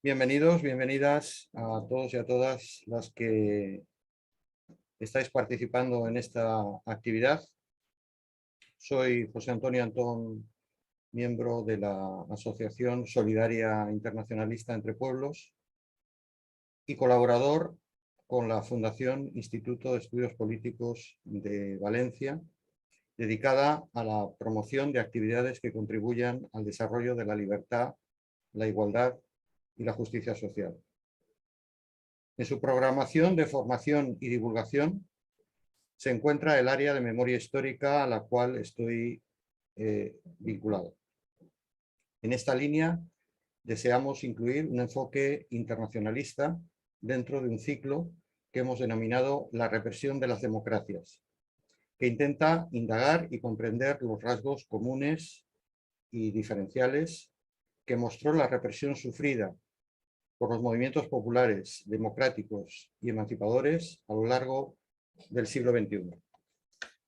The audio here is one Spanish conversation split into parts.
Bienvenidos, bienvenidas a todos y a todas las que estáis participando en esta actividad. Soy José Antonio Antón, miembro de la Asociación Solidaria Internacionalista Entre Pueblos y colaborador con la Fundación Instituto de Estudios Políticos de Valencia, dedicada a la promoción de actividades que contribuyan al desarrollo de la libertad, la igualdad y la justicia social. En su programación de formación y divulgación se encuentra el área de memoria histórica a la cual estoy vinculado. En esta línea deseamos incluir un enfoque internacionalista dentro de un ciclo que hemos denominado la represión de las democracias, que intenta indagar y comprender los rasgos comunes y diferenciales que mostró la represión sufrida por los movimientos populares, democráticos y emancipadores a lo largo del siglo XXI.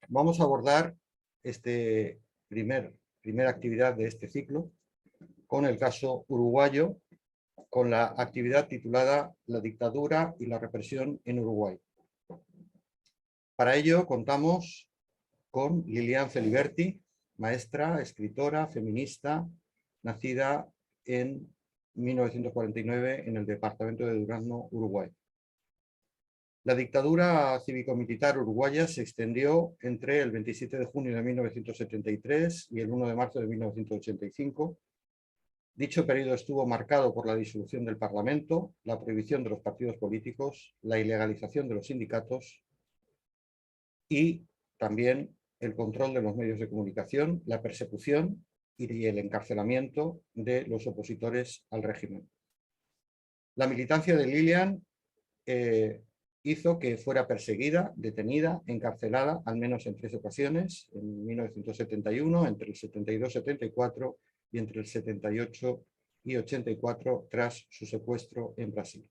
Vamos a abordar esta primera actividad de este ciclo con el caso uruguayo, con la actividad titulada La dictadura y la represión en Uruguay. Para ello contamos con Lilian Feliberti, maestra, escritora, feminista, nacida en 1949 en el departamento de Durazno, Uruguay. La dictadura cívico-militar uruguaya se extendió entre el 27 de junio de 1973 y el 1 de marzo de 1985. Dicho periodo estuvo marcado por la disolución del Parlamento, la prohibición de los partidos políticos, la ilegalización de los sindicatos y también el control de los medios de comunicación, la persecución y el encarcelamiento de los opositores al régimen. La militancia de Lilian hizo que fuera perseguida, detenida, encarcelada, al menos en 3 ocasiones, en 1971, entre el 72-74 y entre el 78 y 84, tras su secuestro en Brasil.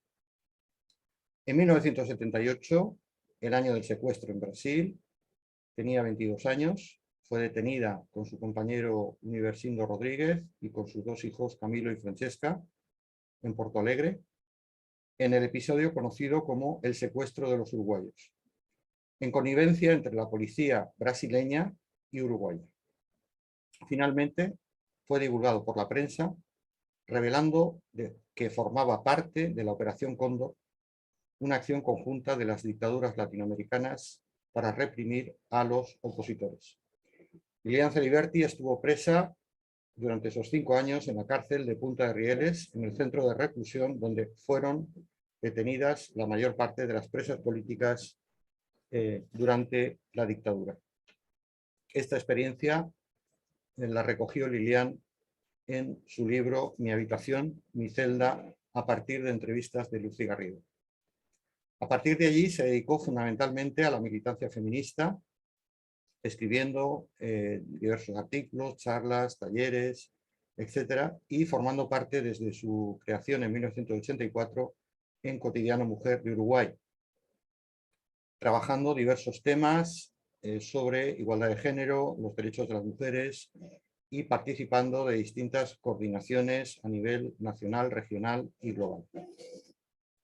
En 1978, el año del secuestro en Brasil, tenía 22 años, fue detenida con su compañero Universindo Rodríguez y con sus 2 hijos Camilo y Francesca en Porto Alegre, en el episodio conocido como el secuestro de los uruguayos, en connivencia entre la policía brasileña y uruguaya. Finalmente, fue divulgado por la prensa, revelando que formaba parte de la Operación Cóndor, una acción conjunta de las dictaduras latinoamericanas para reprimir a los opositores. Lilian Feliberti estuvo presa durante esos 5 años en la cárcel de Punta de Rieles, en el centro de reclusión donde fueron detenidas la mayor parte de las presas políticas durante la dictadura. Esta experiencia la recogió Lilian en su libro Mi habitación, mi celda, a partir de entrevistas de Lucy Garrido. A partir de allí se dedicó fundamentalmente a la militancia feminista, escribiendo diversos artículos, charlas, talleres, etcétera, y formando parte desde su creación en 1984 en Cotidiano Mujer de Uruguay, trabajando diversos temas sobre igualdad de género, los derechos de las mujeres y participando de distintas coordinaciones a nivel nacional, regional y global.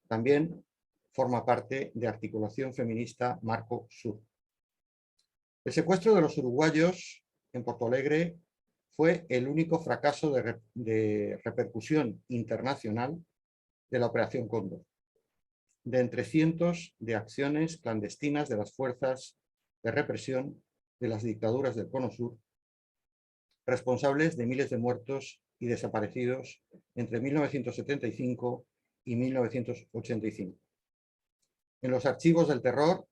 También forma parte de Articulación Feminista Marco Sur. El secuestro de los uruguayos en Porto Alegre fue el único fracaso de repercusión internacional de la Operación Cóndor, de entre cientos de acciones clandestinas de las fuerzas de represión de las dictaduras del Cono Sur, responsables de miles de muertos y desaparecidos entre 1975 y 1985. En los archivos del terror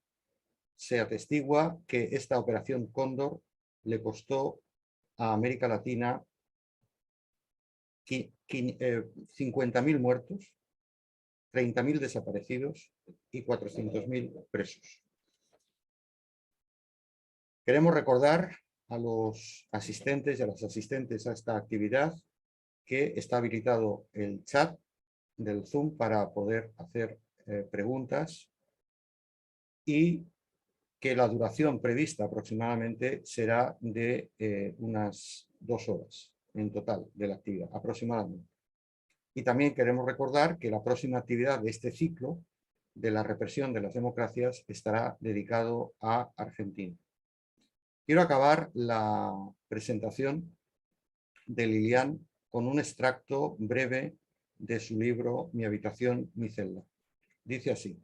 se atestigua que esta Operación Cóndor le costó a América Latina 50.000 muertos, 30.000 desaparecidos y 400.000 presos. Queremos recordar a los asistentes y a las asistentes a esta actividad que está habilitado el chat del Zoom para poder hacer preguntas y que la duración prevista aproximadamente será de unas 2 horas en total de la actividad, aproximadamente. Y también queremos recordar que la próxima actividad de este ciclo de la represión de las democracias estará dedicado a Argentina. Quiero acabar la presentación de Lilian con un extracto breve de su libro Mi habitación, mi celda. Dice así: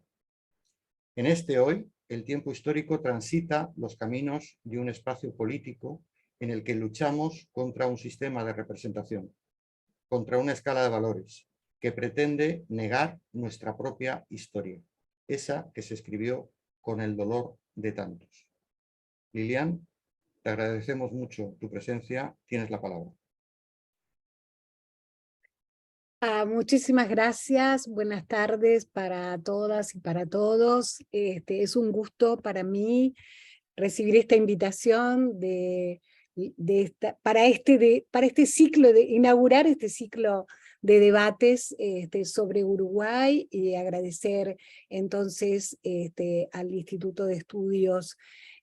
en este hoy, el tiempo histórico transita los caminos de un espacio político en el que luchamos contra un sistema de representación, contra una escala de valores que pretende negar nuestra propia historia, esa que se escribió con el dolor de tantos. Lilian, te agradecemos mucho tu presencia. Tienes la palabra. Muchísimas gracias, buenas tardes para todas y para todos. Es un gusto para mí recibir esta invitación para este ciclo, inaugurar este ciclo de debates sobre Uruguay, y agradecer entonces al Instituto de Estudios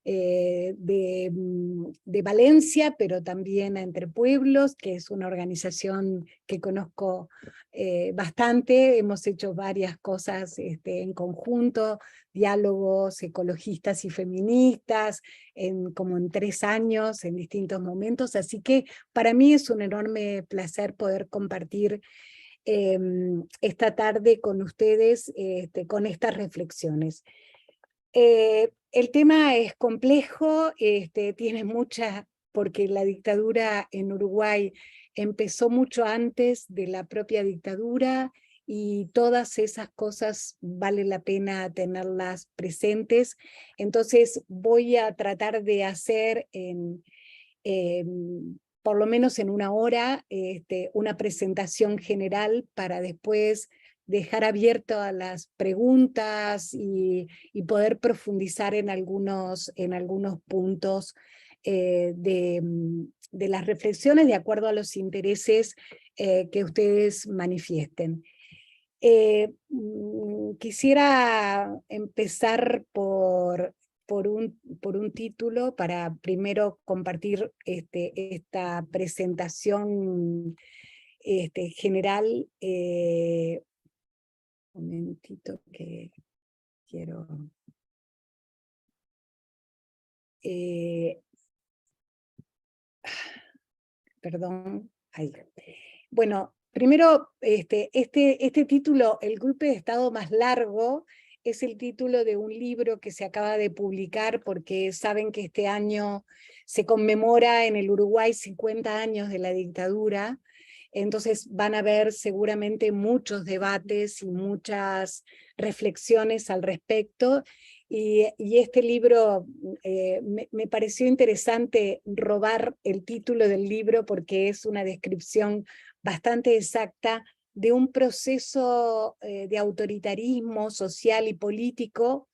de Valencia, pero también a Entre Pueblos, que es una organización que conozco bastante. Hemos hecho varias cosas en conjunto, diálogos ecologistas y feministas, como en 3 años, en distintos momentos, así que para mí es un enorme placer poder compartir esta tarde con ustedes con estas reflexiones. El tema es complejo, tiene mucha, porque la dictadura en Uruguay empezó mucho antes de la propia dictadura, y todas esas cosas vale la pena tenerlas presentes. Entonces voy a tratar de hacer por lo menos en 1 hora una presentación general, para después dejar abierto a las preguntas y poder profundizar en algunos puntos de las reflexiones, de acuerdo a los intereses que ustedes manifiesten. Quisiera empezar por un título, para primero compartir esta presentación general. Un momentito que quiero... perdón. Ahí. Bueno, primero, este título, El golpe de Estado más largo, es el título de un libro que se acaba de publicar, porque saben que este año se conmemora en el Uruguay 50 años de la dictadura. Entonces van a haber seguramente muchos debates y muchas reflexiones al respecto. Y este libro, me pareció interesante robar el título del libro, porque es una descripción bastante exacta de un proceso de autoritarismo social y político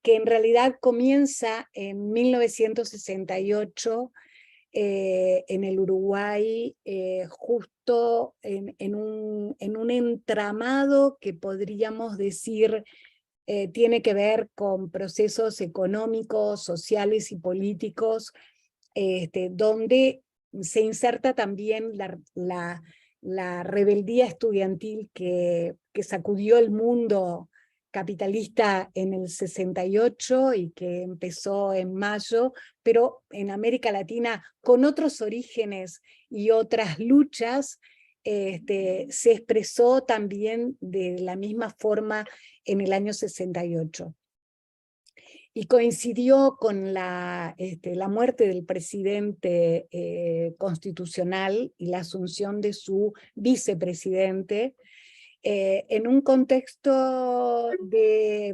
que en realidad comienza en 1968 en el Uruguay, justo en un entramado que podríamos decir tiene que ver con procesos económicos, sociales y políticos, donde se inserta también la rebeldía estudiantil que sacudió el mundo capitalista en el 68 y que empezó en mayo, pero en América Latina con otros orígenes y otras luchas. Se expresó también de la misma forma en el año 68. Y coincidió con la muerte del presidente constitucional y la asunción de su vicepresidente, en un contexto de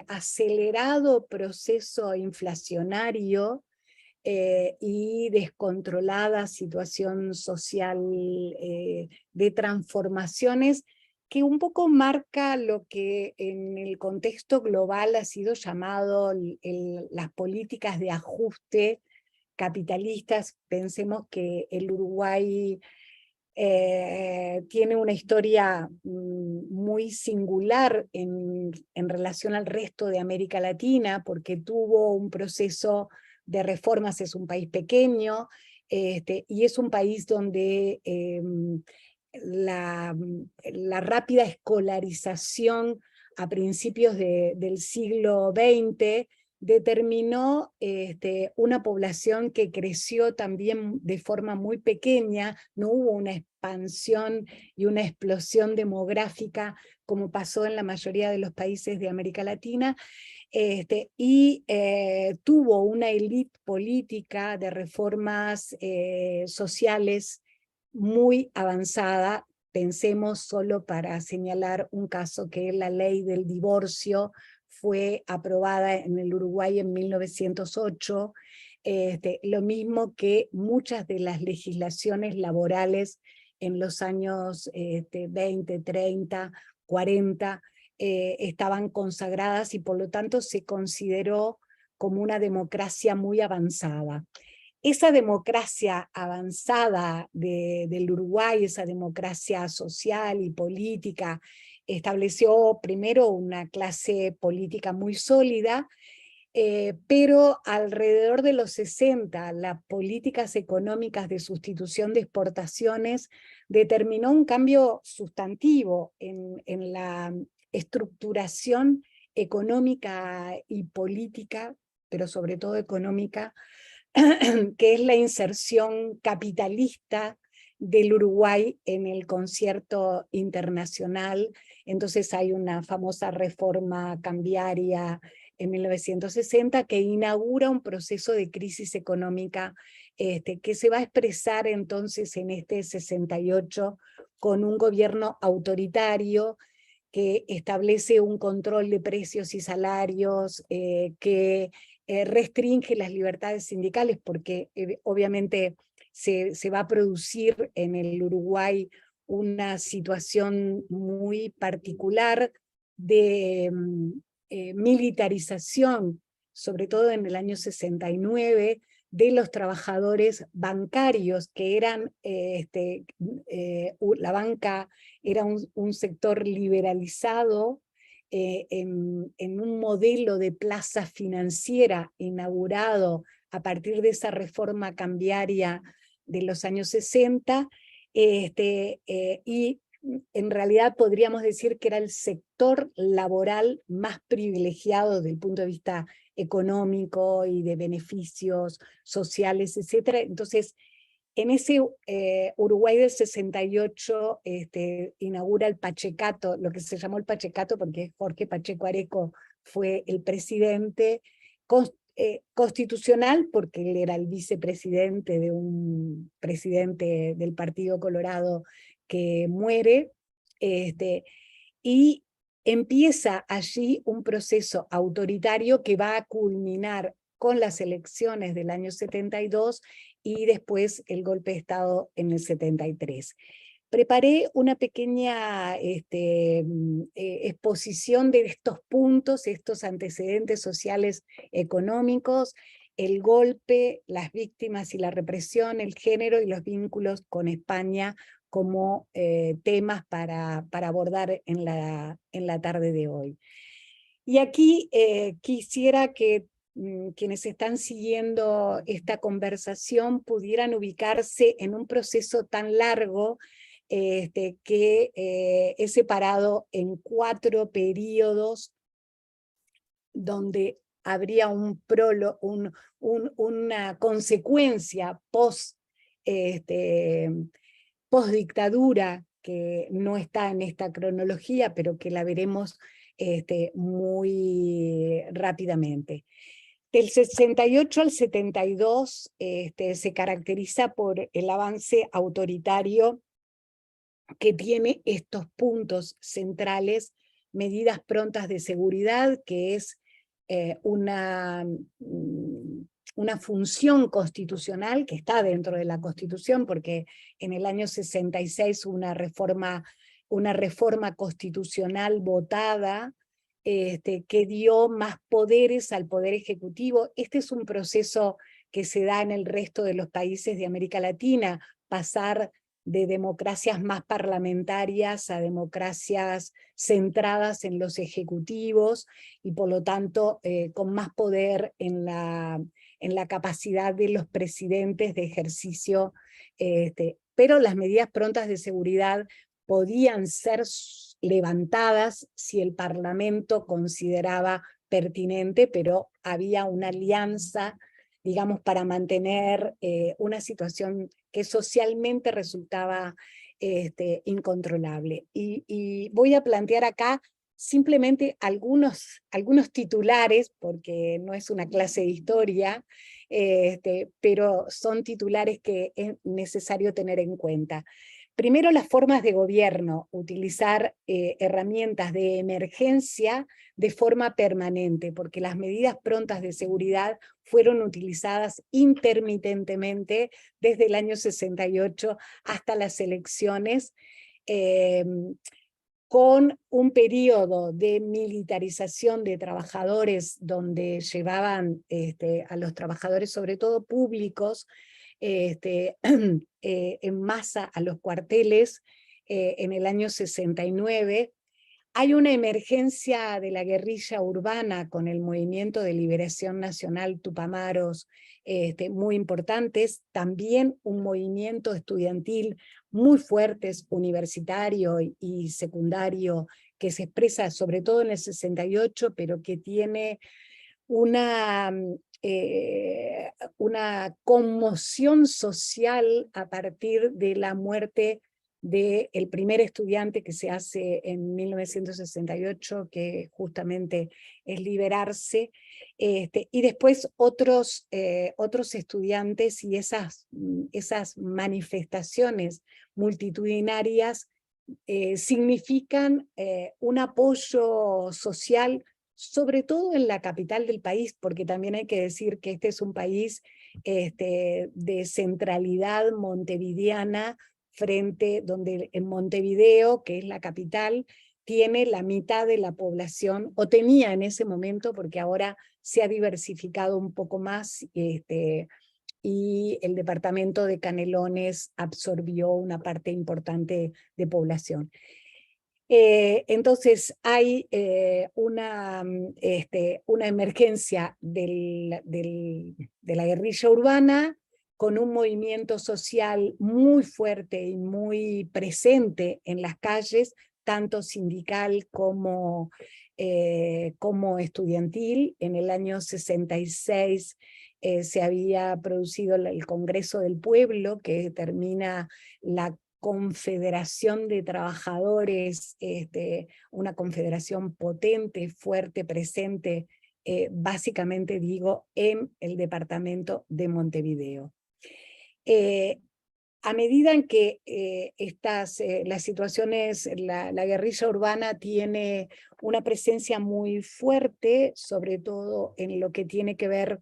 acelerado proceso inflacionario y descontrolada situación social de transformaciones, que un poco marca lo que en el contexto global ha sido llamado las políticas de ajuste capitalistas. Pensemos que el Uruguay tiene una historia muy singular en relación al resto de América Latina, porque tuvo un proceso de reformas. Es un país pequeño, y es un país donde la rápida escolarización a principios del siglo XX determinó una población que creció también de forma muy pequeña, no hubo una expansión y una explosión demográfica como pasó en la mayoría de los países de América Latina, y tuvo una élite política de reformas sociales muy avanzada. Pensemos, solo para señalar un caso, que la ley del divorcio fue aprobada en el Uruguay en 1908, lo mismo que muchas de las legislaciones laborales en los años 20, 30, 40, estaban consagradas y por lo tanto se consideró como una democracia muy avanzada. Esa democracia avanzada del Uruguay, esa democracia social y política, estableció primero una clase política muy sólida, pero alrededor de los 60, las políticas económicas de sustitución de exportaciones determinó un cambio sustantivo en la estructuración económica y política, pero sobre todo económica, que es la inserción capitalista del Uruguay en el concierto internacional. Entonces hay una famosa reforma cambiaria en 1960 que inaugura un proceso de crisis económica que se va a expresar entonces en este 68 con un gobierno autoritario que establece un control de precios y salarios, que restringe las libertades sindicales, porque obviamente se va a producir en el Uruguay una situación muy particular de militarización, sobre todo en el año 69, de los trabajadores bancarios, que eran, la banca era un sector liberalizado, en un modelo de plaza financiera inaugurado a partir de esa reforma cambiaria de los años 60, y en realidad podríamos decir que era el sector laboral más privilegiado desde el punto de vista económico y de beneficios sociales, etc. Entonces, en ese Uruguay del 68 inaugura el Pachecato, lo que se llamó el Pachecato porque Jorge Pacheco Areco fue el presidente constitucional, porque él era el vicepresidente de un presidente del Partido Colorado que muere, y empieza allí un proceso autoritario que va a culminar con las elecciones del año 72 y después el golpe de Estado en el 73. Preparé una pequeña exposición de estos puntos, estos antecedentes sociales económicos, el golpe, las víctimas y la represión, el género y los vínculos con España como temas para abordar en la tarde de hoy. Y aquí quisiera que quienes están siguiendo esta conversación pudieran ubicarse en un proceso tan largo que es separado en 4 periodos donde habría una consecuencia post-dictadura que no está en esta cronología, pero que la veremos muy rápidamente. Del 68 al 72 se caracteriza por el avance autoritario que tiene estos puntos centrales: medidas prontas de seguridad, que es una función constitucional que está dentro de la Constitución, porque en el año 66 una reforma constitucional votada que dio más poderes al Poder Ejecutivo. Este es un proceso que se da en el resto de los países de América Latina, pasar de democracias más parlamentarias a democracias centradas en los ejecutivos y por lo tanto con más poder en la capacidad de los presidentes de ejercicio pero las medidas prontas de seguridad podían ser levantadas si el Parlamento consideraba pertinente, pero había una alianza, digamos, para mantener una situación que socialmente resultaba incontrolable. Y voy a plantear acá simplemente algunos titulares, porque no es una clase de historia, pero son titulares que es necesario tener en cuenta. Primero, las formas de gobierno, utilizar herramientas de emergencia de forma permanente, porque las medidas prontas de seguridad fueron utilizadas intermitentemente desde el año 68 hasta las elecciones, con un periodo de militarización de trabajadores donde llevaban a los trabajadores, sobre todo públicos, en masa a los cuarteles en el año 69. Hay una emergencia de la guerrilla urbana con el Movimiento de Liberación Nacional Tupamaros muy importantes, también un movimiento estudiantil muy fuerte, universitario y secundario, que se expresa sobre todo en el 68, pero que tiene una conmoción social a partir de la muerte del primer estudiante que se hace en 1968, que justamente es liberarse, y después otros estudiantes, y esas manifestaciones multitudinarias significan un apoyo social, sobre todo en la capital del país, porque también hay que decir que este es un país de centralidad montevideana, donde en Montevideo, que es la capital, tiene la mitad de la población, o tenía en ese momento, porque ahora se ha diversificado un poco más, y el departamento de Canelones absorbió una parte importante de población. Entonces hay una emergencia de la guerrilla urbana, con un movimiento social muy fuerte y muy presente en las calles, tanto sindical como estudiantil. En el año 66 se había producido el Congreso del Pueblo, que determina la confederación de trabajadores, una confederación potente, fuerte, presente, básicamente digo, en el departamento de Montevideo. A medida en que las situaciones, la guerrilla urbana tiene una presencia muy fuerte, sobre todo en lo que tiene que ver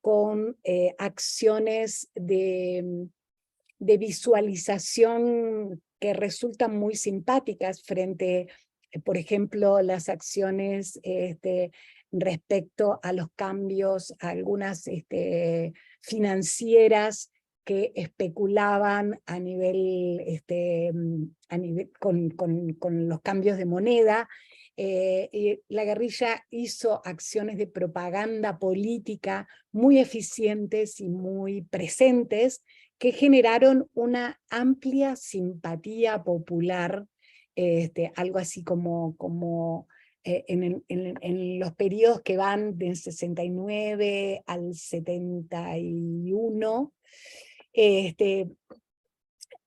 con acciones de visualización que resultan muy simpáticas frente, por ejemplo, las acciones respecto a los cambios, a algunas financieras que especulaban a nivel, con los cambios de moneda. Y la guerrilla hizo acciones de propaganda política muy eficientes y muy presentes, que generaron una amplia simpatía popular, algo así como en los periodos que van del 69 al 71,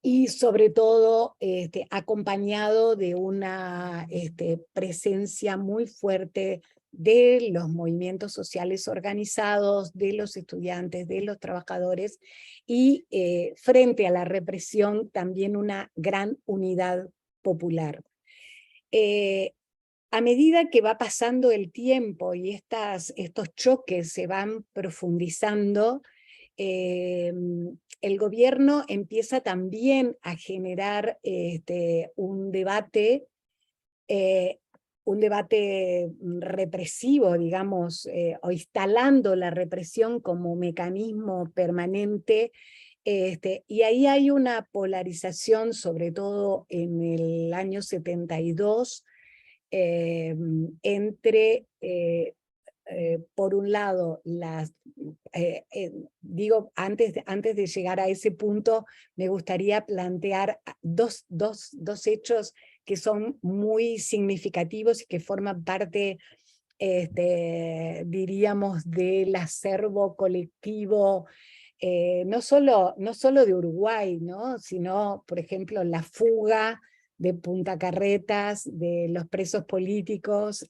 y sobre todo acompañado de una presencia muy fuerte de los movimientos sociales organizados, de los estudiantes, de los trabajadores, y frente a la represión también una gran unidad popular. A medida que va pasando el tiempo y estos choques se van profundizando, el gobierno empieza también a generar un debate represivo, digamos, o instalando la represión como mecanismo permanente, y ahí hay una polarización, sobre todo en el año 72, entre por un lado, digo, antes de llegar a ese punto, me gustaría plantear dos hechos que son muy significativos y que forman parte, diríamos, del acervo colectivo, no solo de Uruguay, ¿no? Sino, por ejemplo, la fuga de Punta Carretas, de los presos políticos,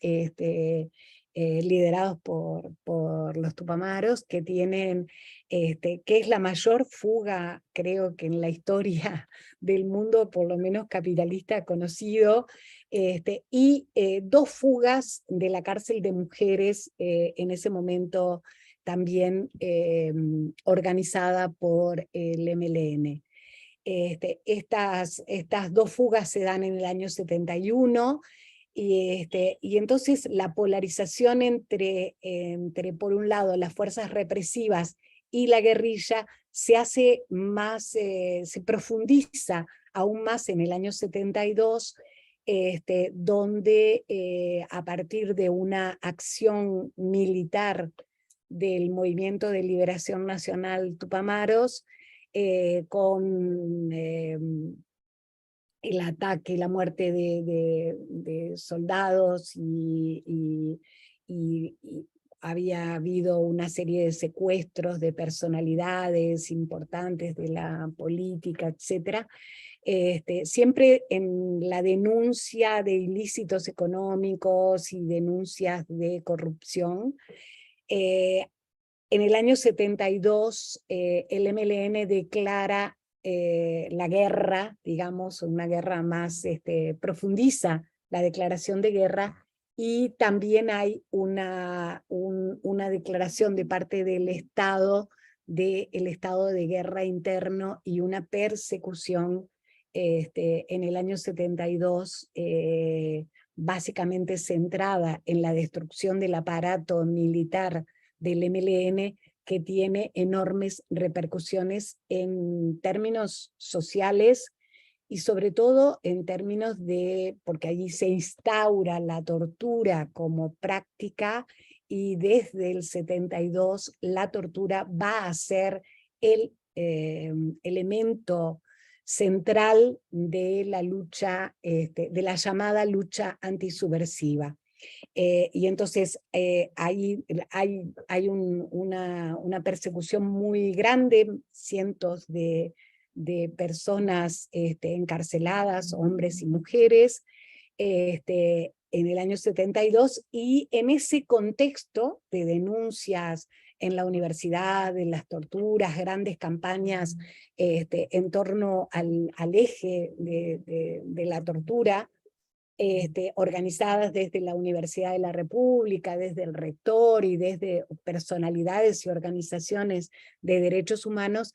liderados por los tupamaros, que tienen, que es la mayor fuga, creo que en la historia del mundo, por lo menos capitalista conocido, y dos fugas de la cárcel de mujeres en ese momento también organizada por el MLN. Estas dos fugas se dan en el año 71, y entonces la polarización entre, por un lado, las fuerzas represivas y la guerrilla se hace más, se profundiza aún más en el año 72, donde a partir de una acción militar del Movimiento de Liberación Nacional Tupamaros, con el ataque y la muerte de soldados, y había habido una serie de secuestros de personalidades importantes de la política, etc. Siempre en la denuncia de ilícitos económicos y denuncias de corrupción. En el año 72, el MLN declara la guerra, digamos, una guerra más, profundiza la declaración de guerra, y también hay una declaración de parte del Estado, del estado de guerra interno, y una persecución en el año 72, básicamente centrada en la destrucción del aparato militar del MLN, que tiene enormes repercusiones en términos sociales y sobre todo en términos de, porque allí se instaura la tortura como práctica, y desde el 72 la tortura va a ser el elemento central de la lucha, de la llamada lucha antisubversiva. Y entonces hay una persecución muy grande, cientos de personas encarceladas, hombres y mujeres, en el año 72, y en ese contexto de denuncias en la universidad, de las torturas, grandes campañas en torno al eje de la tortura, organizadas desde la Universidad de la República, desde el rector y desde personalidades y organizaciones de derechos humanos.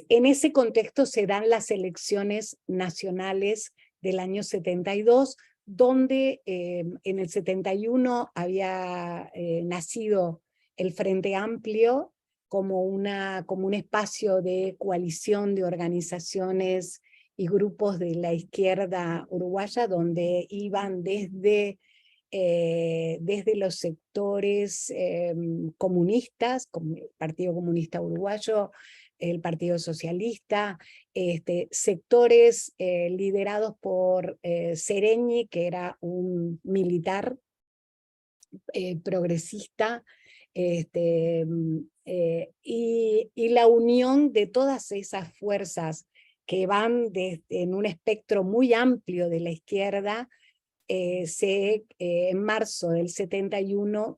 En ese contexto se dan las elecciones nacionales del año 72, donde en el 71 había nacido el Frente Amplio como un espacio de coalición de organizaciones y grupos de la izquierda uruguaya, donde iban desde los sectores comunistas, como el Partido Comunista Uruguayo, el Partido Socialista, sectores liderados por Sereñi, que era un militar progresista, y la unión de todas esas fuerzas que van en un espectro muy amplio de la izquierda, en marzo del 71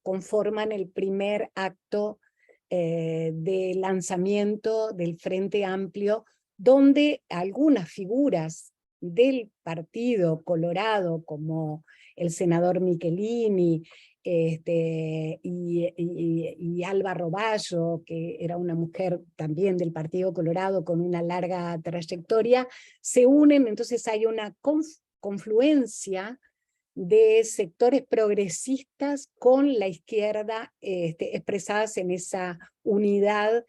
conforman el primer acto de lanzamiento del Frente Amplio, donde algunas figuras del Partido Colorado, como el senador Michelini, y Alba Roballo, que era una mujer también del Partido Colorado con una larga trayectoria, se unen. Entonces hay una confluencia de sectores progresistas con la izquierda, expresadas en esa unidad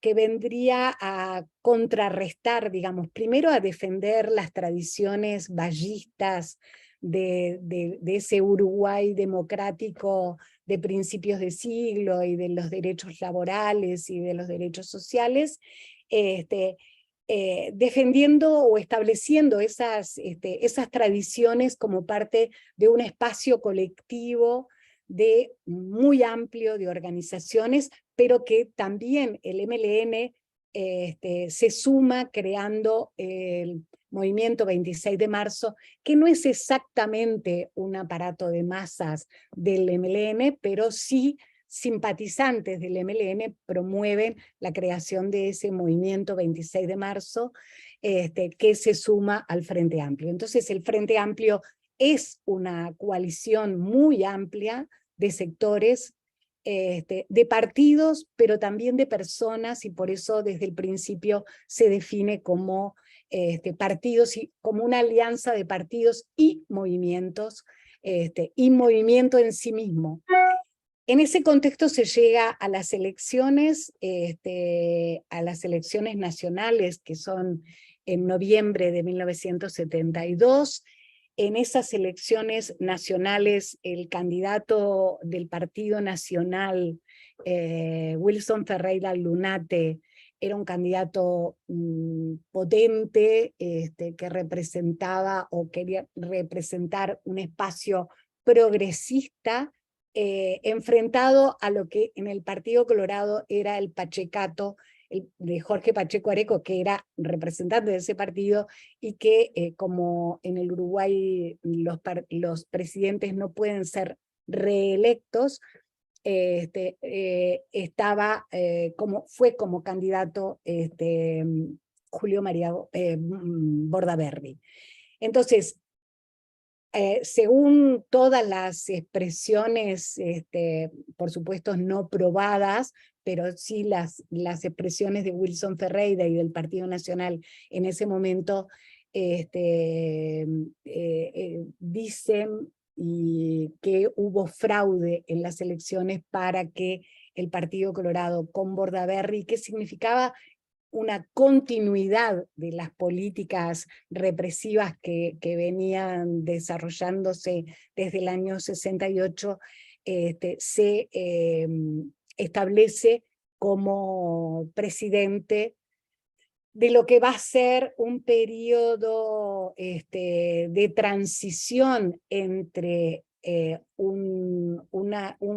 que vendría a contrarrestar, digamos, primero a defender las tradiciones vallistas de ese Uruguay democrático de principios de siglo y de los derechos laborales y de los derechos sociales, defendiendo o estableciendo esas tradiciones como parte de un espacio colectivo muy amplio de organizaciones, pero que también el MLN se suma creando el Movimiento 26 de marzo, que no es exactamente un aparato de masas del MLN, pero sí simpatizantes del MLN promueven la creación de ese movimiento 26 de marzo, que se suma al Frente Amplio. Entonces el Frente Amplio es una coalición muy amplia de sectores, de partidos, pero también de personas, y por eso desde el principio se define como partidos, y como una alianza de partidos y movimientos en sí mismo. En ese contexto se llega a las elecciones nacionales, que son en noviembre de 1972. En esas elecciones nacionales, el candidato del Partido Nacional, Wilson Ferreira Lunate, era un candidato potente, que representaba o quería representar un espacio progresista, enfrentado a lo que en el Partido Colorado era el pachecato de Jorge Pacheco Areco, que era representante de ese partido, y que como en el Uruguay los presidentes no pueden ser reelectos, fue como candidato Julio María Bordaberry. Entonces, según todas las expresiones, por supuesto no probadas, pero sí las expresiones de Wilson Ferreira y del Partido Nacional en ese momento, dicen que hubo fraude en las elecciones para que el Partido Colorado con Bordaberry, que significaba una continuidad de las políticas represivas que venían desarrollándose desde el año 68, se establece como presidente de lo que va a ser un periodo de transición entre un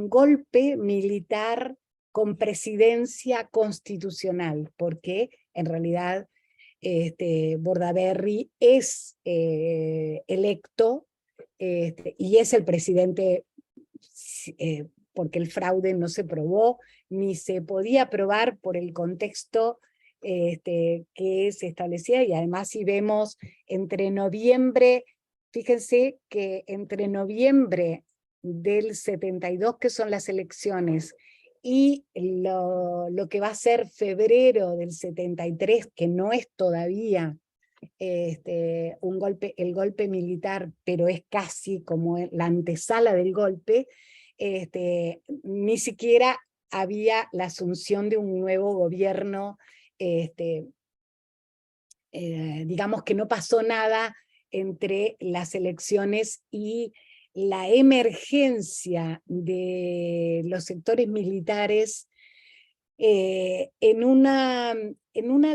golpe militar con presidencia constitucional, porque en realidad Bordaberry es electo y es el presidente, porque el fraude no se probó, ni se podía probar por el contexto que se establecía, y además si vemos entre noviembre, fíjense que entre noviembre del 72, que son las elecciones, y lo que va a ser febrero del 73, que no es todavía el golpe militar, pero es casi como la antesala del golpe, ni siquiera había la asunción de un nuevo gobierno, digamos que no pasó nada entre las elecciones y la emergencia de los sectores militares en una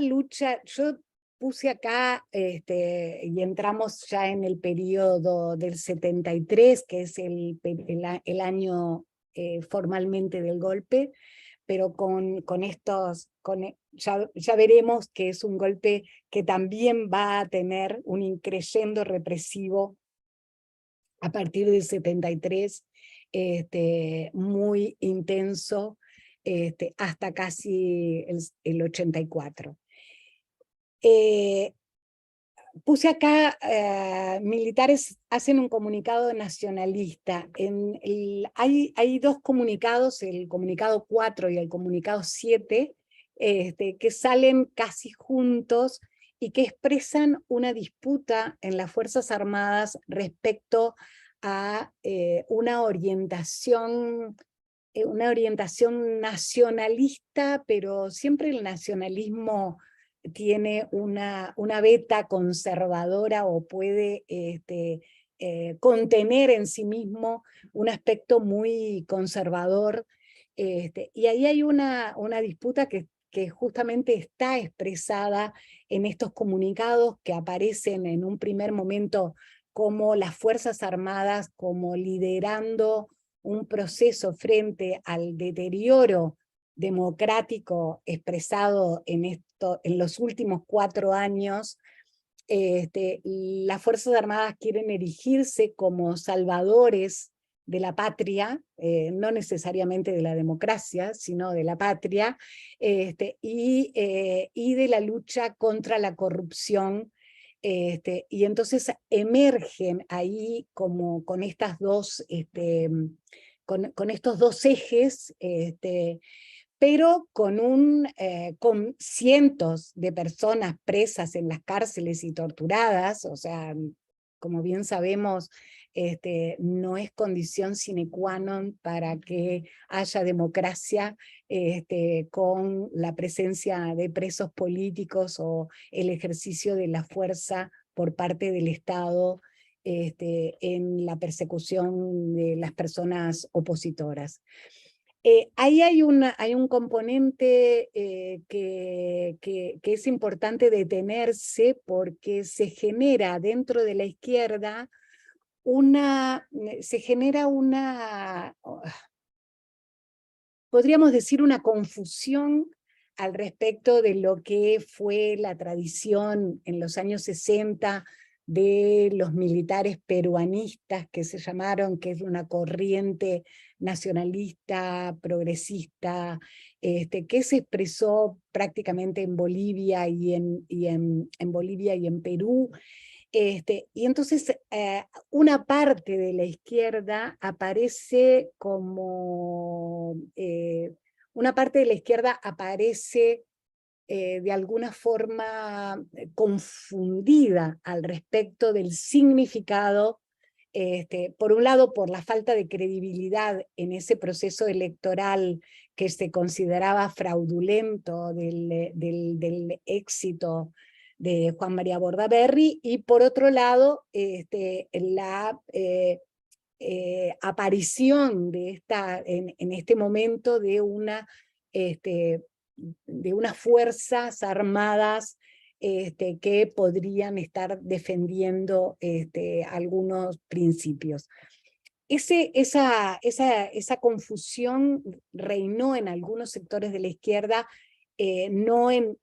lucha. Yo puse acá, y entramos ya en el periodo del 73, que es el año formalmente del golpe, pero ya veremos que es un golpe que también va a tener un increyendo represivo a partir del 73, muy intenso, hasta casi el 84. Puse acá, militares hacen un comunicado nacionalista. Hay dos comunicados, el comunicado 4 y el comunicado 7, que salen casi juntos y que expresan una disputa en las Fuerzas Armadas respecto a una orientación nacionalista, pero siempre el nacionalismo tiene una beta conservadora, o puede contener en sí mismo un aspecto muy conservador. Y ahí hay una disputa que justamente está expresada en estos comunicados que aparecen en un primer momento como las Fuerzas Armadas, como liderando un proceso frente al deterioro democrático expresado en los últimos 4 años. Las Fuerzas Armadas quieren erigirse como salvadores de la patria, no necesariamente de la democracia, sino de la patria, y de la lucha contra la corrupción. Y entonces emergen ahí como con estas dos, con estos dos ejes, pero con cientos de personas presas en las cárceles y torturadas. O sea, como bien sabemos, no es condición sine qua non para que haya democracia con la presencia de presos políticos o el ejercicio de la fuerza por parte del Estado en la persecución de las personas opositoras. Ahí hay un componente que es importante detenerse, porque se genera dentro de la izquierda podríamos decir, una confusión al respecto de lo que fue la tradición en los años 60 de los militares peruanistas, que se llamaron, que es una corriente nacionalista, progresista, que se expresó prácticamente en Bolivia en Bolivia y en Perú. Y entonces una parte de la izquierda aparece como, una parte de la izquierda aparece de alguna forma confundida al respecto del significado, por un lado por la falta de credibilidad en ese proceso electoral que se consideraba fraudulento del éxito de Juan María Bordaberry, y por otro lado la aparición en este momento de unas fuerzas armadas que podrían estar defendiendo algunos principios. Esa confusión reinó en algunos sectores de la izquierda, no en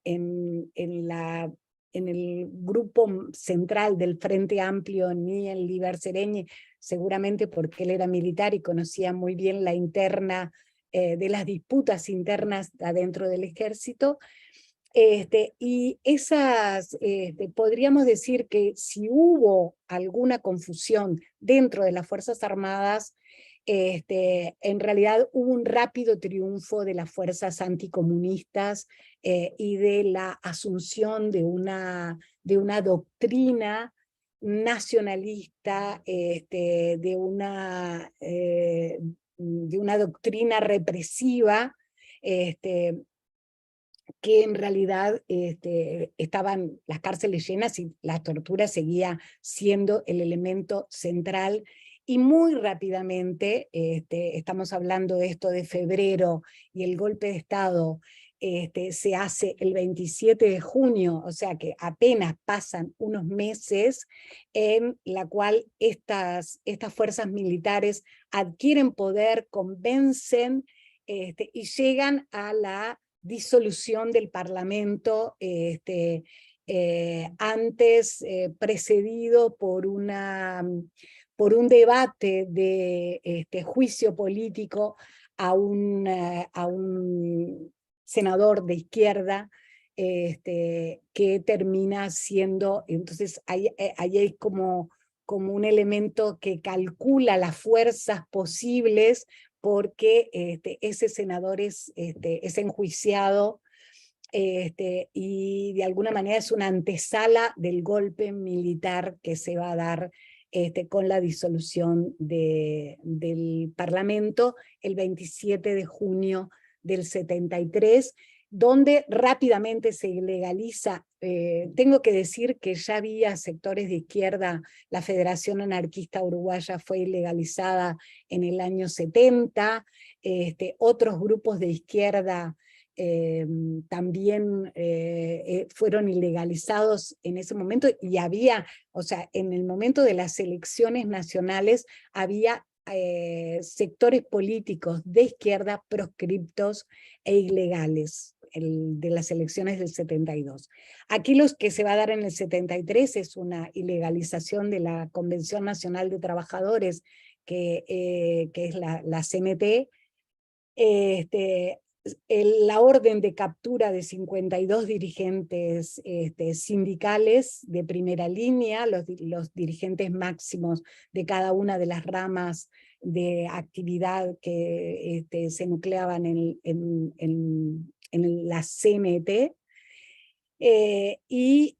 el grupo central del Frente Amplio, ni en Líber Seregni, seguramente porque él era militar y conocía muy bien la interna de las disputas internas adentro del ejército. Y podríamos decir que si hubo alguna confusión dentro de las Fuerzas Armadas, en realidad hubo un rápido triunfo de las fuerzas anticomunistas y de la asunción de una doctrina nacionalista, de una doctrina represiva, que en realidad estaban las cárceles llenas y la tortura seguía siendo el elemento central. Y muy rápidamente, estamos hablando de esto de febrero, y el golpe de Estado se hace el 27 de junio, o sea que apenas pasan unos meses, en la cual estas fuerzas militares adquieren poder, convencen y llegan a la disolución del Parlamento, antes precedido por un debate de juicio político a un senador de izquierda, que termina siendo. Entonces ahí hay como un elemento que calcula las fuerzas posibles, porque ese senador es enjuiciado, y de alguna manera es una antesala del golpe militar que se va a dar con la disolución del Parlamento el 27 de junio del 73, donde rápidamente se legaliza tengo que decir que ya había sectores de izquierda. La Federación Anarquista Uruguaya fue ilegalizada en el año 70, otros grupos de izquierda también fueron ilegalizados en ese momento, y había, o sea, en el momento de las elecciones nacionales había sectores políticos de izquierda proscriptos e ilegales de las elecciones del 72. Aquí lo que se va a dar en el 73 es una ilegalización de la Convención Nacional de Trabajadores, que es la CNT. La orden de captura de 52 dirigentes sindicales de primera línea, los dirigentes máximos de cada una de las ramas de actividad que se nucleaban en la CNT, y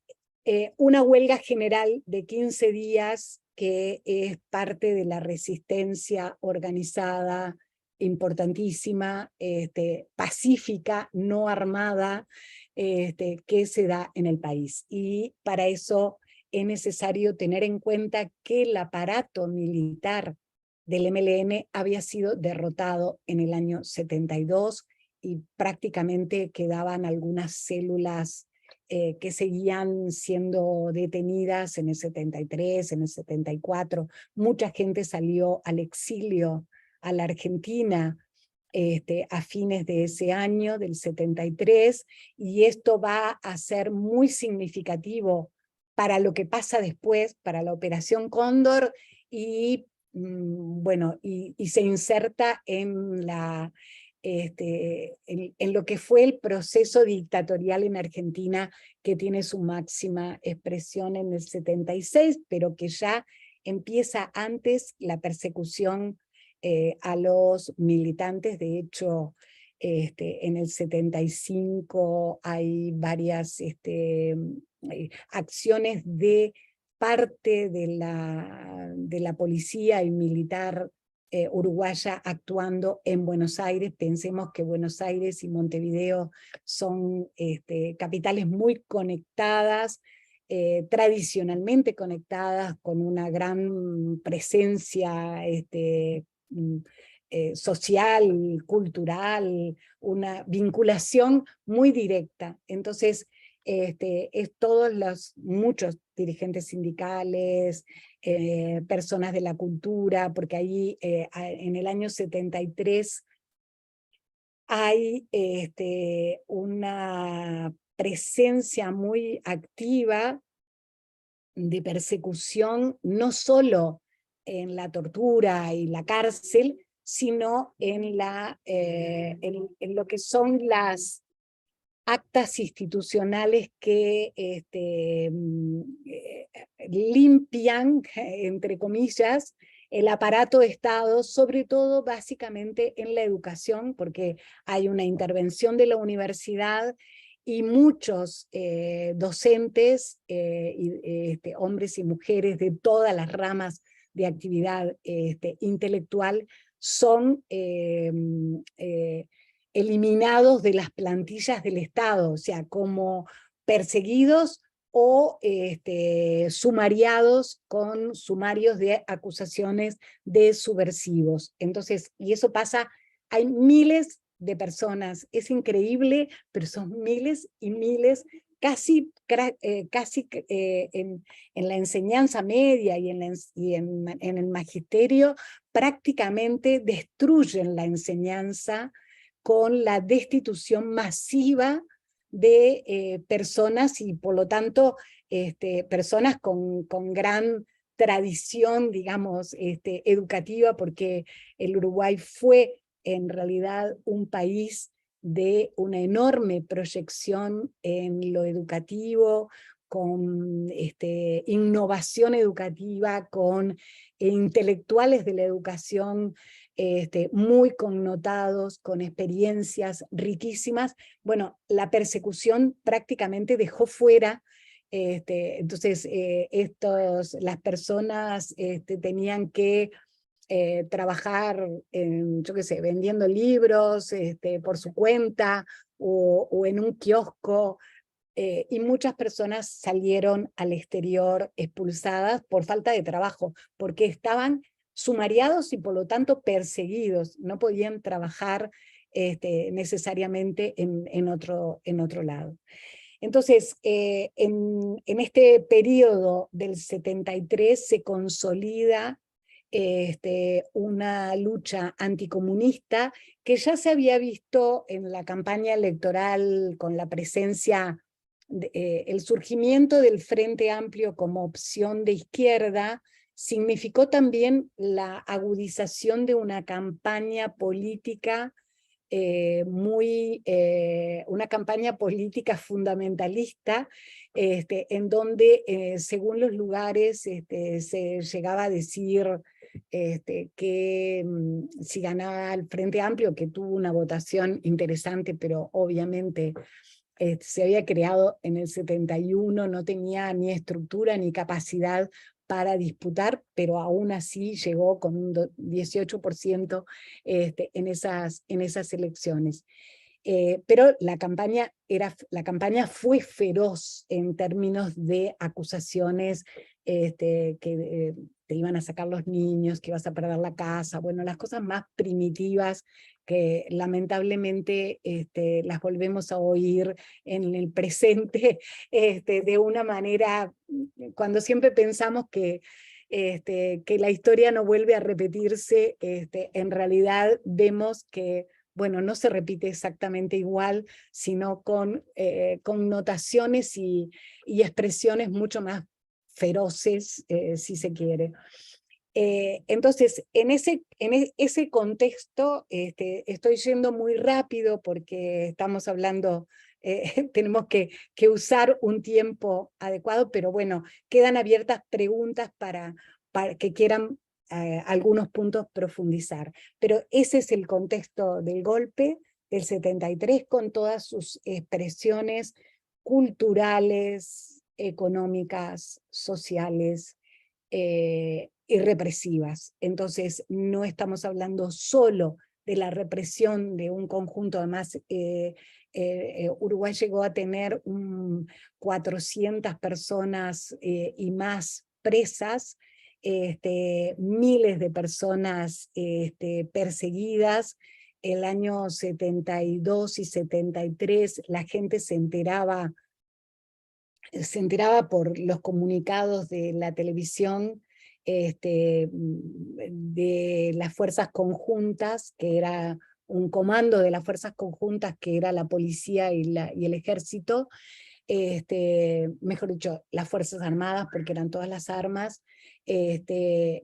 una huelga general de 15 días que es parte de la resistencia organizada importantísima, pacífica, no armada, que se da en el país. Y para eso es necesario tener en cuenta que el aparato militar del MLN había sido derrotado en el año 72 y prácticamente quedaban algunas células que seguían siendo detenidas en el 73, en el 74. Mucha gente salió al exilio a la Argentina a fines de ese año, del 73, y esto va a ser muy significativo para lo que pasa después, para la Operación Cóndor, y bueno, y se inserta en en lo que fue el proceso dictatorial en Argentina, que tiene su máxima expresión en el 76, pero que ya empieza antes la persecución a los militantes. De hecho, en el 75 hay varias acciones de parte de la policía y militar uruguaya actuando en Buenos Aires. Pensemos que Buenos Aires y Montevideo son capitales muy conectadas, tradicionalmente conectadas, con una gran presencia social, cultural, una vinculación muy directa. Entonces, es muchos dirigentes sindicales, personas de la cultura, porque ahí en el año 73 hay una presencia muy activa de persecución, no solo en la tortura y la cárcel, sino en lo que son las actas institucionales que limpian, entre comillas, el aparato de Estado, sobre todo básicamente en la educación, porque hay una intervención de la universidad y muchos docentes, hombres y mujeres de todas las ramas de actividad intelectual, son eliminados de las plantillas del Estado, o sea, como perseguidos o sumariados con sumarios de acusaciones de subversivos. Entonces, y eso pasa, hay miles de personas, es increíble, pero son miles y miles, casi en la enseñanza media y en el magisterio, prácticamente destruyen la enseñanza con la destitución masiva de personas, y por lo tanto personas con gran tradición, digamos, educativa, porque el Uruguay fue en realidad un país de una enorme proyección en lo educativo, con innovación educativa, con intelectuales de la educación muy connotados, con experiencias riquísimas. Bueno, la persecución prácticamente dejó fuera, entonces las personas tenían que trabajar, yo qué sé, vendiendo libros por su cuenta, o en un kiosco, y muchas personas salieron al exterior expulsadas por falta de trabajo, porque estaban sumariados y por lo tanto perseguidos, no podían trabajar necesariamente en otro lado. Entonces, en este periodo del 73 se consolida una lucha anticomunista que ya se había visto en la campaña electoral con la presencia, el surgimiento del Frente Amplio como opción de izquierda, significó también la agudización de una campaña política una campaña política fundamentalista, en donde según los lugares se llegaba a decir que si ganaba el Frente Amplio, que tuvo una votación interesante, pero obviamente se había creado en el 71, no tenía ni estructura ni capacidad para disputar, pero aún así llegó con un 18% en esas elecciones. Pero la campaña fue feroz en términos de acusaciones que te iban a sacar los niños, que ibas a perder la casa, bueno, las cosas más primitivas que lamentablemente las volvemos a oír en el presente de una manera, cuando siempre pensamos que la historia no vuelve a repetirse, en realidad vemos que bueno, no se repite exactamente igual, sino con connotaciones y expresiones mucho más feroces, si se quiere. Entonces, en ese contexto, estoy yendo muy rápido porque estamos hablando, tenemos que usar un tiempo adecuado, pero bueno, quedan abiertas preguntas para que quieran algunos puntos profundizar. Pero ese es el contexto del golpe del 73 con todas sus expresiones culturales, económicas, sociales y represivas. Entonces no estamos hablando solo de la represión de un conjunto, además Uruguay llegó a tener 400 personas y más presas, miles de personas perseguidas. El año 72 y 73 la gente se enteraba por los comunicados de la televisión de las fuerzas conjuntas, que era un comando de las fuerzas conjuntas que era la policía y el ejército, mejor dicho, las Fuerzas Armadas, porque eran todas las armas, que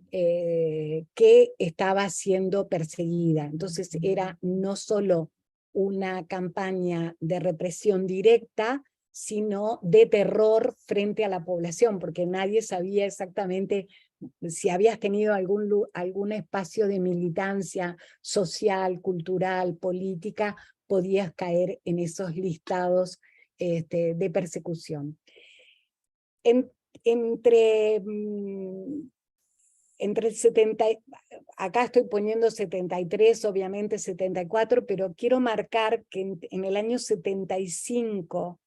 estaba siendo perseguida. Entonces era no solo una campaña de represión directa, sino de terror frente a la población, porque nadie sabía exactamente si habías tenido algún espacio de militancia social, cultural, política, podías caer en esos listados de persecución. Entre el 70, acá estoy poniendo 73, obviamente 74, pero quiero marcar que en el año 75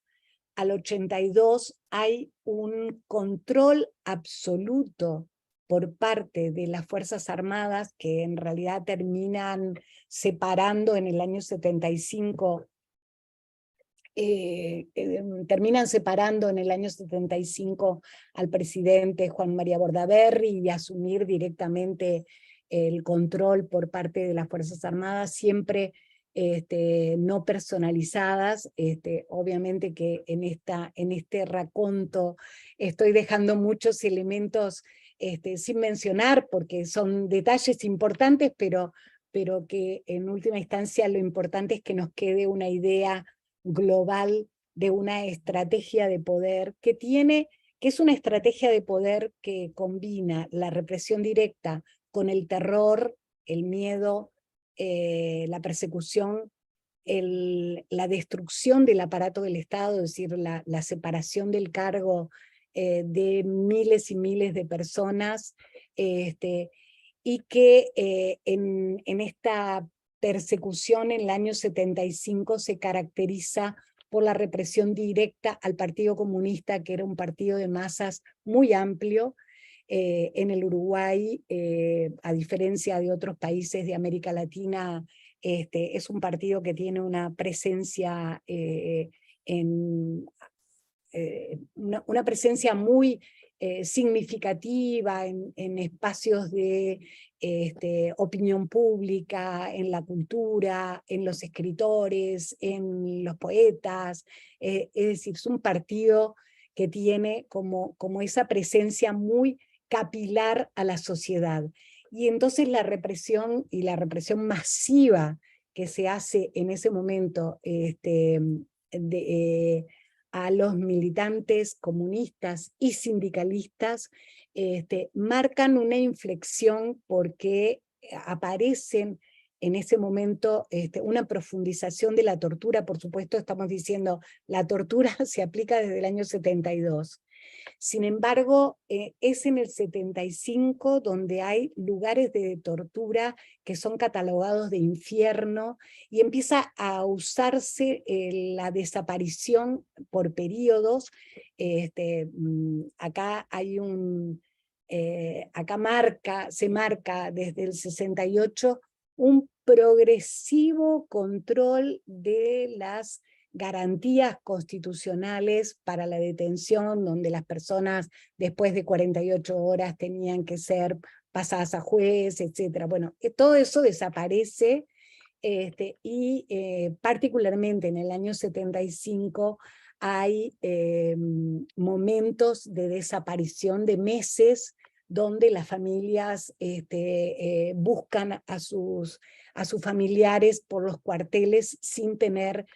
al 82 hay un control absoluto por parte de las Fuerzas Armadas, que en realidad terminan separando en el año 75, terminan separando en el año 75 al presidente Juan María Bordaberry y asumir directamente el control por parte de las Fuerzas Armadas, siempre no personalizadas. Obviamente que en este raconto estoy dejando muchos elementos sin mencionar, porque son detalles importantes, pero que en última instancia lo importante es que nos quede una idea global de una estrategia de poder que es una estrategia de poder que combina la represión directa con el terror, el miedo, la persecución, la destrucción del aparato del Estado, es decir, la separación del cargo de miles y miles de personas, y que en esta persecución en el año 75 se caracteriza por la represión directa al Partido Comunista, que era un partido de masas muy amplio. En el Uruguay, a diferencia de otros países de América Latina, es un partido que tiene una presencia una presencia muy significativa en espacios de opinión pública, en la cultura, en los escritores, en los poetas. Es decir, es un partido que tiene como esa presencia muy capilar a la sociedad. Y entonces la represión y la represión masiva que se hace en ese momento a los militantes comunistas y sindicalistas marcan una inflexión porque aparecen en ese momento una profundización de la tortura. Por supuesto, estamos diciendo, la tortura se aplica desde el año 72. Sin embargo, es en el 75 donde hay lugares de tortura que son catalogados de infierno y empieza a usarse la desaparición por periodos. Acá hay se marca desde el 68 un progresivo control de las garantías constitucionales para la detención, donde las personas después de 48 horas tenían que ser pasadas a juez, etc. Bueno, todo eso desaparece y particularmente en el año 75 hay momentos de desaparición de meses donde las familias buscan a sus familiares por los cuarteles sin tener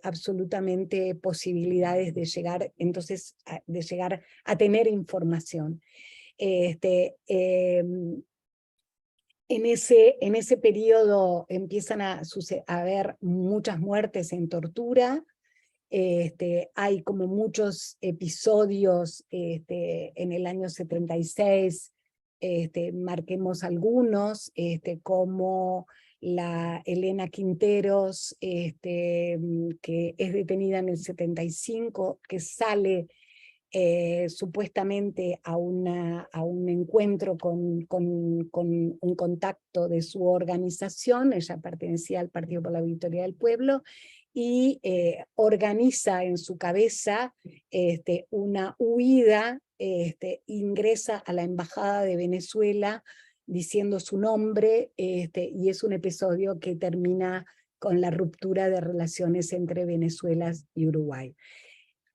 absolutamente posibilidades de llegar, entonces, de llegar a tener información. En ese periodo empiezan a haber muchas muertes en tortura. Hay como muchos episodios en el año 76, marquemos algunos, como la Elena Quinteros, que es detenida en el 75, que sale supuestamente a un encuentro con un contacto de su organización. Ella pertenecía al Partido por la Victoria del Pueblo, y organiza en su cabeza una huida, ingresa a la Embajada de Venezuela diciendo su nombre, y es un episodio que termina con la ruptura de relaciones entre Venezuela y Uruguay.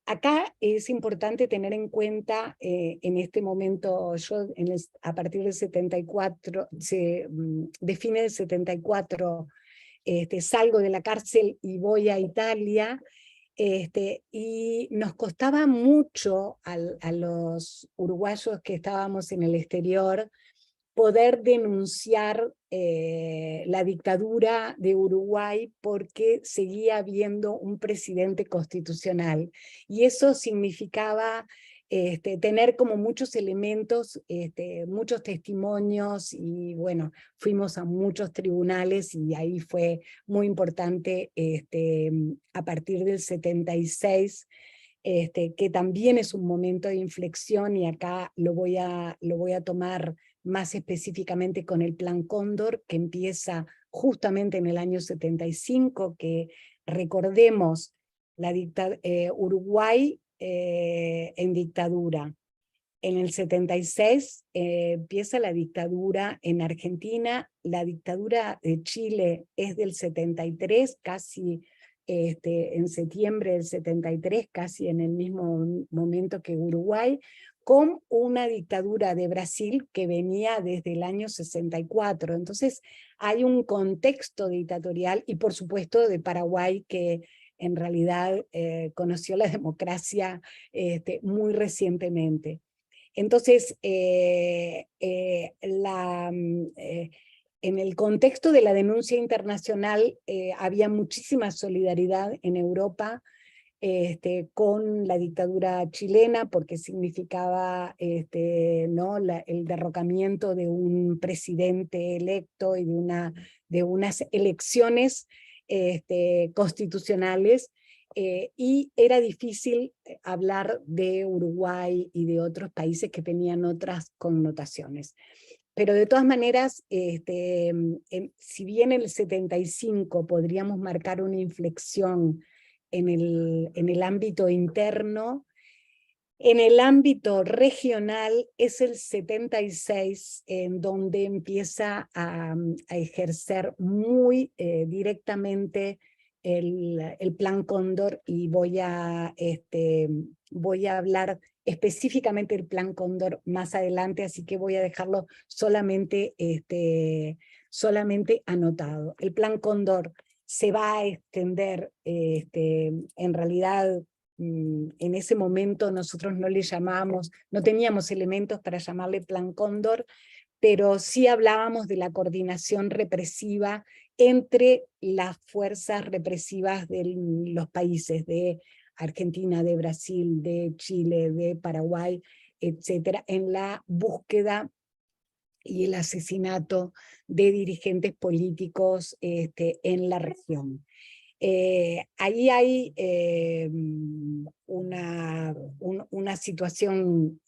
Acá es importante tener en cuenta, en este momento, yo a partir del 74, de fines del 74, salgo de la cárcel y voy a Italia, y nos costaba mucho a los uruguayos que estábamos en el exterior poder denunciar la dictadura de Uruguay, porque seguía habiendo un presidente constitucional, y eso significaba tener como muchos elementos, muchos testimonios, y bueno, fuimos a muchos tribunales, y ahí fue muy importante a partir del 76, que también es un momento de inflexión, y acá lo voy a tomar más específicamente con el Plan Cóndor, que empieza justamente en el año 75, que recordemos, Uruguay en dictadura. En el 76 empieza la dictadura en Argentina. La dictadura de Chile es del 73, casi en septiembre del 73, casi en el mismo momento que Uruguay, con una dictadura de Brasil que venía desde el año 64. Entonces hay un contexto dictatorial, y por supuesto de Paraguay, que en realidad conoció la democracia muy recientemente. Entonces, en el contexto de la denuncia internacional había muchísima solidaridad en Europa con la dictadura chilena, porque significaba ¿no? el derrocamiento de un presidente electo y de unas elecciones constitucionales, y era difícil hablar de Uruguay y de otros países que tenían otras connotaciones. Pero de todas maneras, si bien en el 75 podríamos marcar una inflexión en el ámbito interno, en el ámbito regional es el 76 en donde empieza a ejercer muy directamente el Plan Cóndor, y voy a hablar específicamente del Plan Cóndor más adelante, así que voy a dejarlo solamente anotado. El Plan Cóndor se va a extender, en realidad, en ese momento nosotros no le llamábamos, no teníamos elementos para llamarle Plan Cóndor, pero sí hablábamos de la coordinación represiva entre las fuerzas represivas de los países de Argentina, de Brasil, de Chile, de Paraguay, etcétera, en la búsqueda y el asesinato de dirigentes políticos en la región. Ahí hay una situación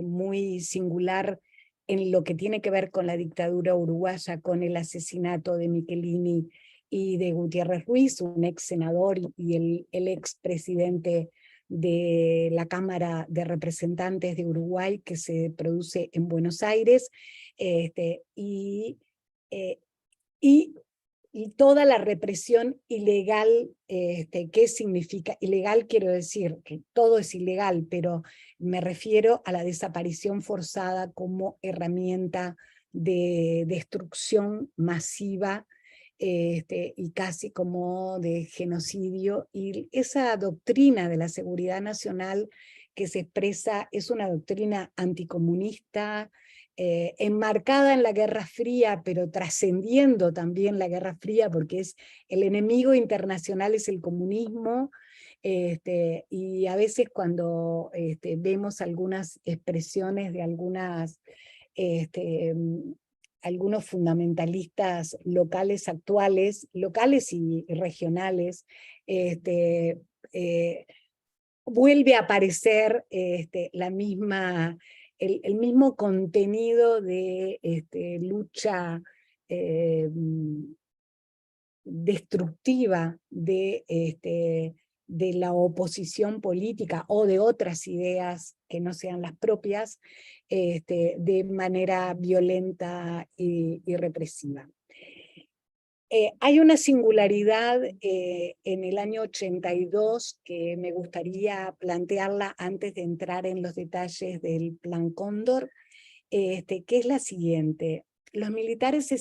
muy singular en lo que tiene que ver con la dictadura uruguaya, con el asesinato de Michelini y de Gutiérrez Ruiz, un ex senador y el ex presidente de la Cámara de Representantes de Uruguay, que se produce en Buenos Aires, y toda la represión ilegal. ¿Qué significa? Ilegal quiero decir que todo es ilegal, pero me refiero a la desaparición forzada como herramienta de destrucción masiva, y casi como de genocidio, y esa doctrina de la seguridad nacional que se expresa es una doctrina anticomunista, enmarcada en la Guerra Fría, pero trascendiendo también la Guerra Fría, porque el enemigo internacional es el comunismo, y a veces cuando vemos algunas expresiones de algunos fundamentalistas locales actuales, locales y regionales, vuelve a aparecer el mismo contenido de lucha destructiva de la oposición política o de otras ideas que no sean las propias, de manera violenta y represiva. Hay una singularidad en el año 82 que me gustaría plantearla antes de entrar en los detalles del Plan Cóndor, que es la siguiente. Los militares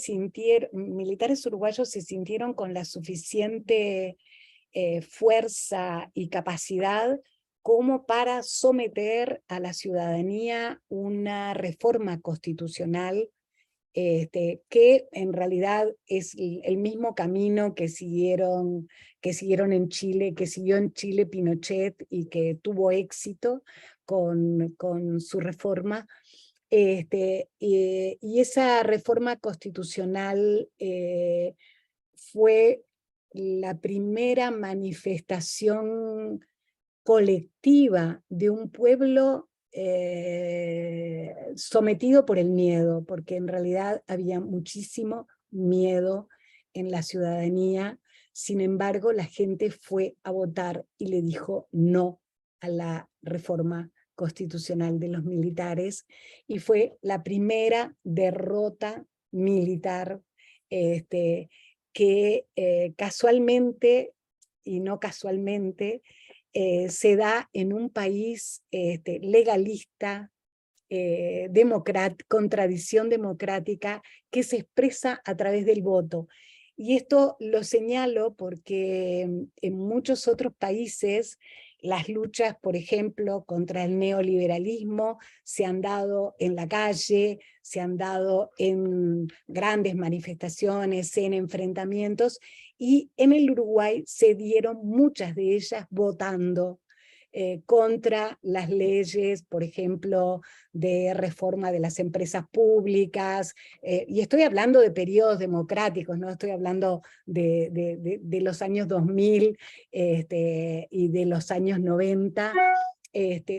uruguayos se sintieron con la suficiente fuerza y capacidad como para someter a la ciudadanía una reforma constitucional, que en realidad es el mismo camino que siguieron en Chile, que siguió en Chile Pinochet y que tuvo éxito con su reforma. Y esa reforma constitucional fue la primera manifestación colectiva de un pueblo sometido por el miedo, porque en realidad había muchísimo miedo en la ciudadanía. Sin embargo, la gente fue a votar y le dijo no a la reforma constitucional de los militares, y fue la primera derrota militar que casualmente y no casualmente se da en un país legalista, con tradición democrática, que se expresa a través del voto. Y esto lo señalo porque en muchos otros países las luchas, por ejemplo, contra el neoliberalismo se han dado en la calle, se han dado en grandes manifestaciones, en enfrentamientos, y en el Uruguay se dieron muchas de ellas votando. contra las leyes, por ejemplo, de reforma de las empresas públicas, y estoy hablando de periodos democráticos, no estoy hablando de los años 2000 y de los años 90,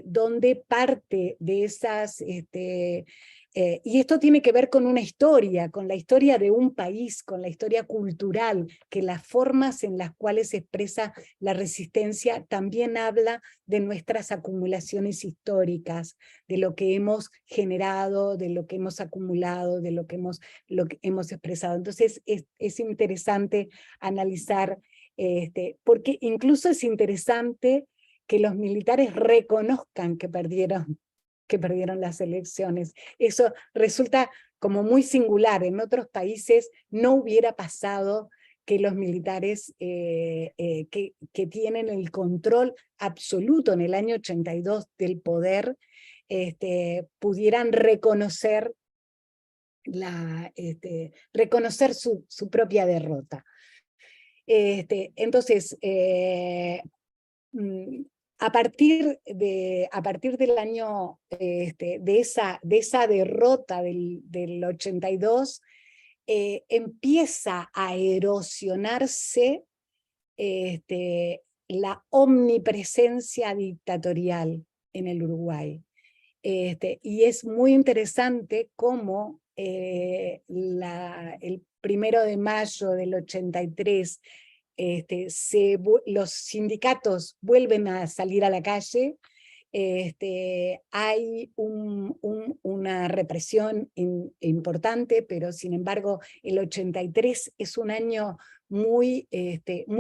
donde parte de esas... y esto tiene que ver con una historia, con la historia de un país, con la historia cultural, que las formas en las cuales se expresa la resistencia también habla de nuestras acumulaciones históricas, de lo que hemos generado, de lo que hemos acumulado, de lo que hemos expresado. Entonces es interesante analizar, porque incluso es interesante que los militares reconozcan que perdieron las elecciones. Eso resulta como muy singular. En otros países no hubiera pasado que los militares que tienen el control absoluto en el año 82 del poder pudieran reconocer, reconocer su propia derrota. Entonces, a partir del año, de esa derrota del 82, empieza a erosionarse la omnipresencia dictatorial en el Uruguay. Y es muy interesante cómo el 1 de mayo del 83 los sindicatos vuelven a salir a la calle, hay una represión importante, pero sin embargo el 83 es un año muy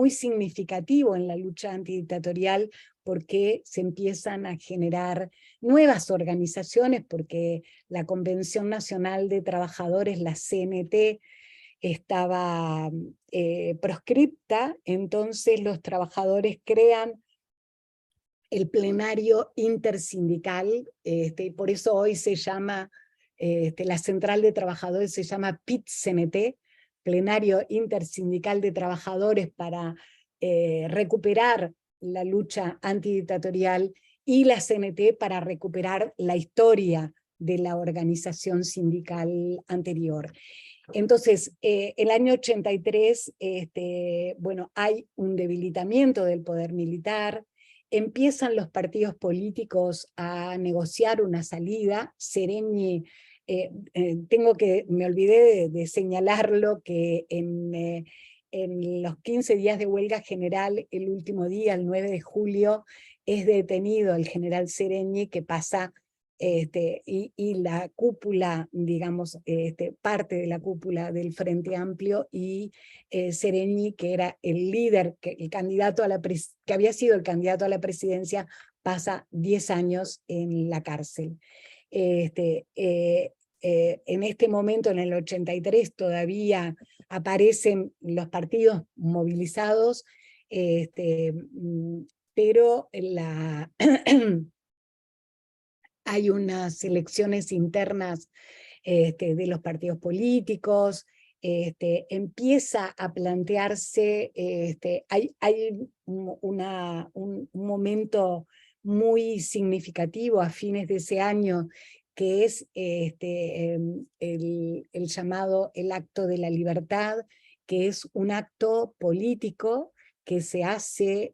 significativo en la lucha antidictatorial, porque se empiezan a generar nuevas organizaciones, porque la Convención Nacional de Trabajadores, la CNT, estaba proscripta. Entonces los trabajadores crean el plenario intersindical, por eso hoy se llama, la central de trabajadores se llama PIT-CNT, plenario intersindical de trabajadores, para recuperar la lucha antidictatorial, y la CNT para recuperar la historia de la organización sindical anterior. Entonces, el año 83, bueno, hay un debilitamiento del poder militar, empiezan los partidos políticos a negociar una salida. Sereñi, me olvidé de señalarlo, que en los 15 días de huelga general, el último día, el 9 de julio, es detenido el general Sereñi, que pasa... y la cúpula, digamos, parte de la cúpula del Frente Amplio, y Sereñi, que era el líder, el candidato que había sido el candidato a la presidencia, pasa 10 años en la cárcel. En este momento, en el 83, todavía aparecen los partidos movilizados, pero hay unas elecciones internas de los partidos políticos, empieza a plantearse, hay un momento muy significativo a fines de ese año, que es el llamado el Acto de la Libertad, que es un acto político que se hace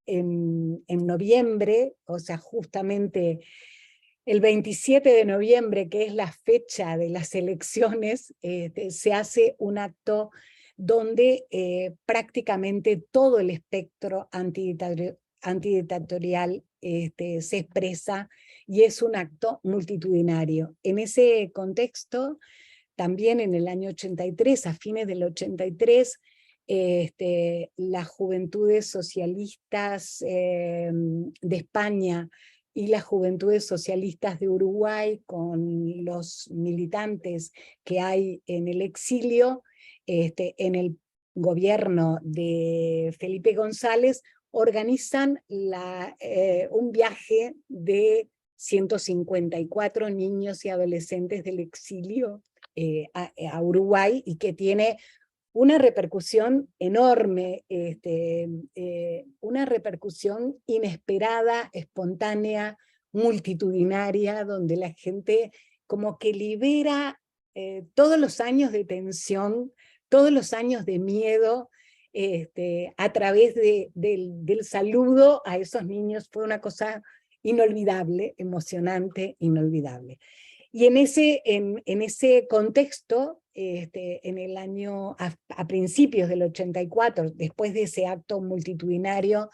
en noviembre, o sea, justamente el 27 de noviembre, que es la fecha de las elecciones, se hace un acto donde prácticamente todo el espectro antidictatorial se expresa, y es un acto multitudinario. En ese contexto, también en el año 83, a fines del 83, las juventudes socialistas de España y las juventudes socialistas de Uruguay, con los militantes que hay en el exilio, en el gobierno de Felipe González, organizan un viaje de 154 niños y adolescentes del exilio a Uruguay, y que tiene una repercusión enorme, una repercusión inesperada, espontánea, multitudinaria, donde la gente como que libera todos los años de tensión, todos los años de miedo, a través del saludo a esos niños. Fue una cosa inolvidable, emocionante, inolvidable. Y en ese contexto, en el año, a principios del 84, después de ese acto multitudinario,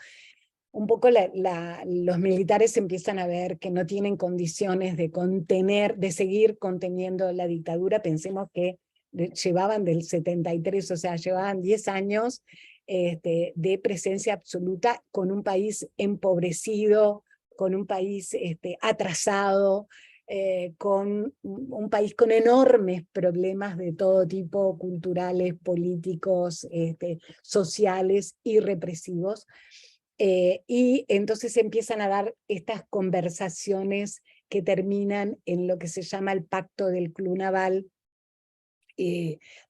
un poco los militares empiezan a ver que no tienen condiciones de contener, de seguir conteniendo la dictadura. Pensemos que llevaban del 73, o sea, llevaban 10 años de presencia absoluta, con un país empobrecido, con un país atrasado, con un país con enormes problemas de todo tipo, culturales, políticos, sociales y represivos. Y entonces empiezan a dar estas conversaciones que terminan en lo que se llama el Pacto del Club Naval,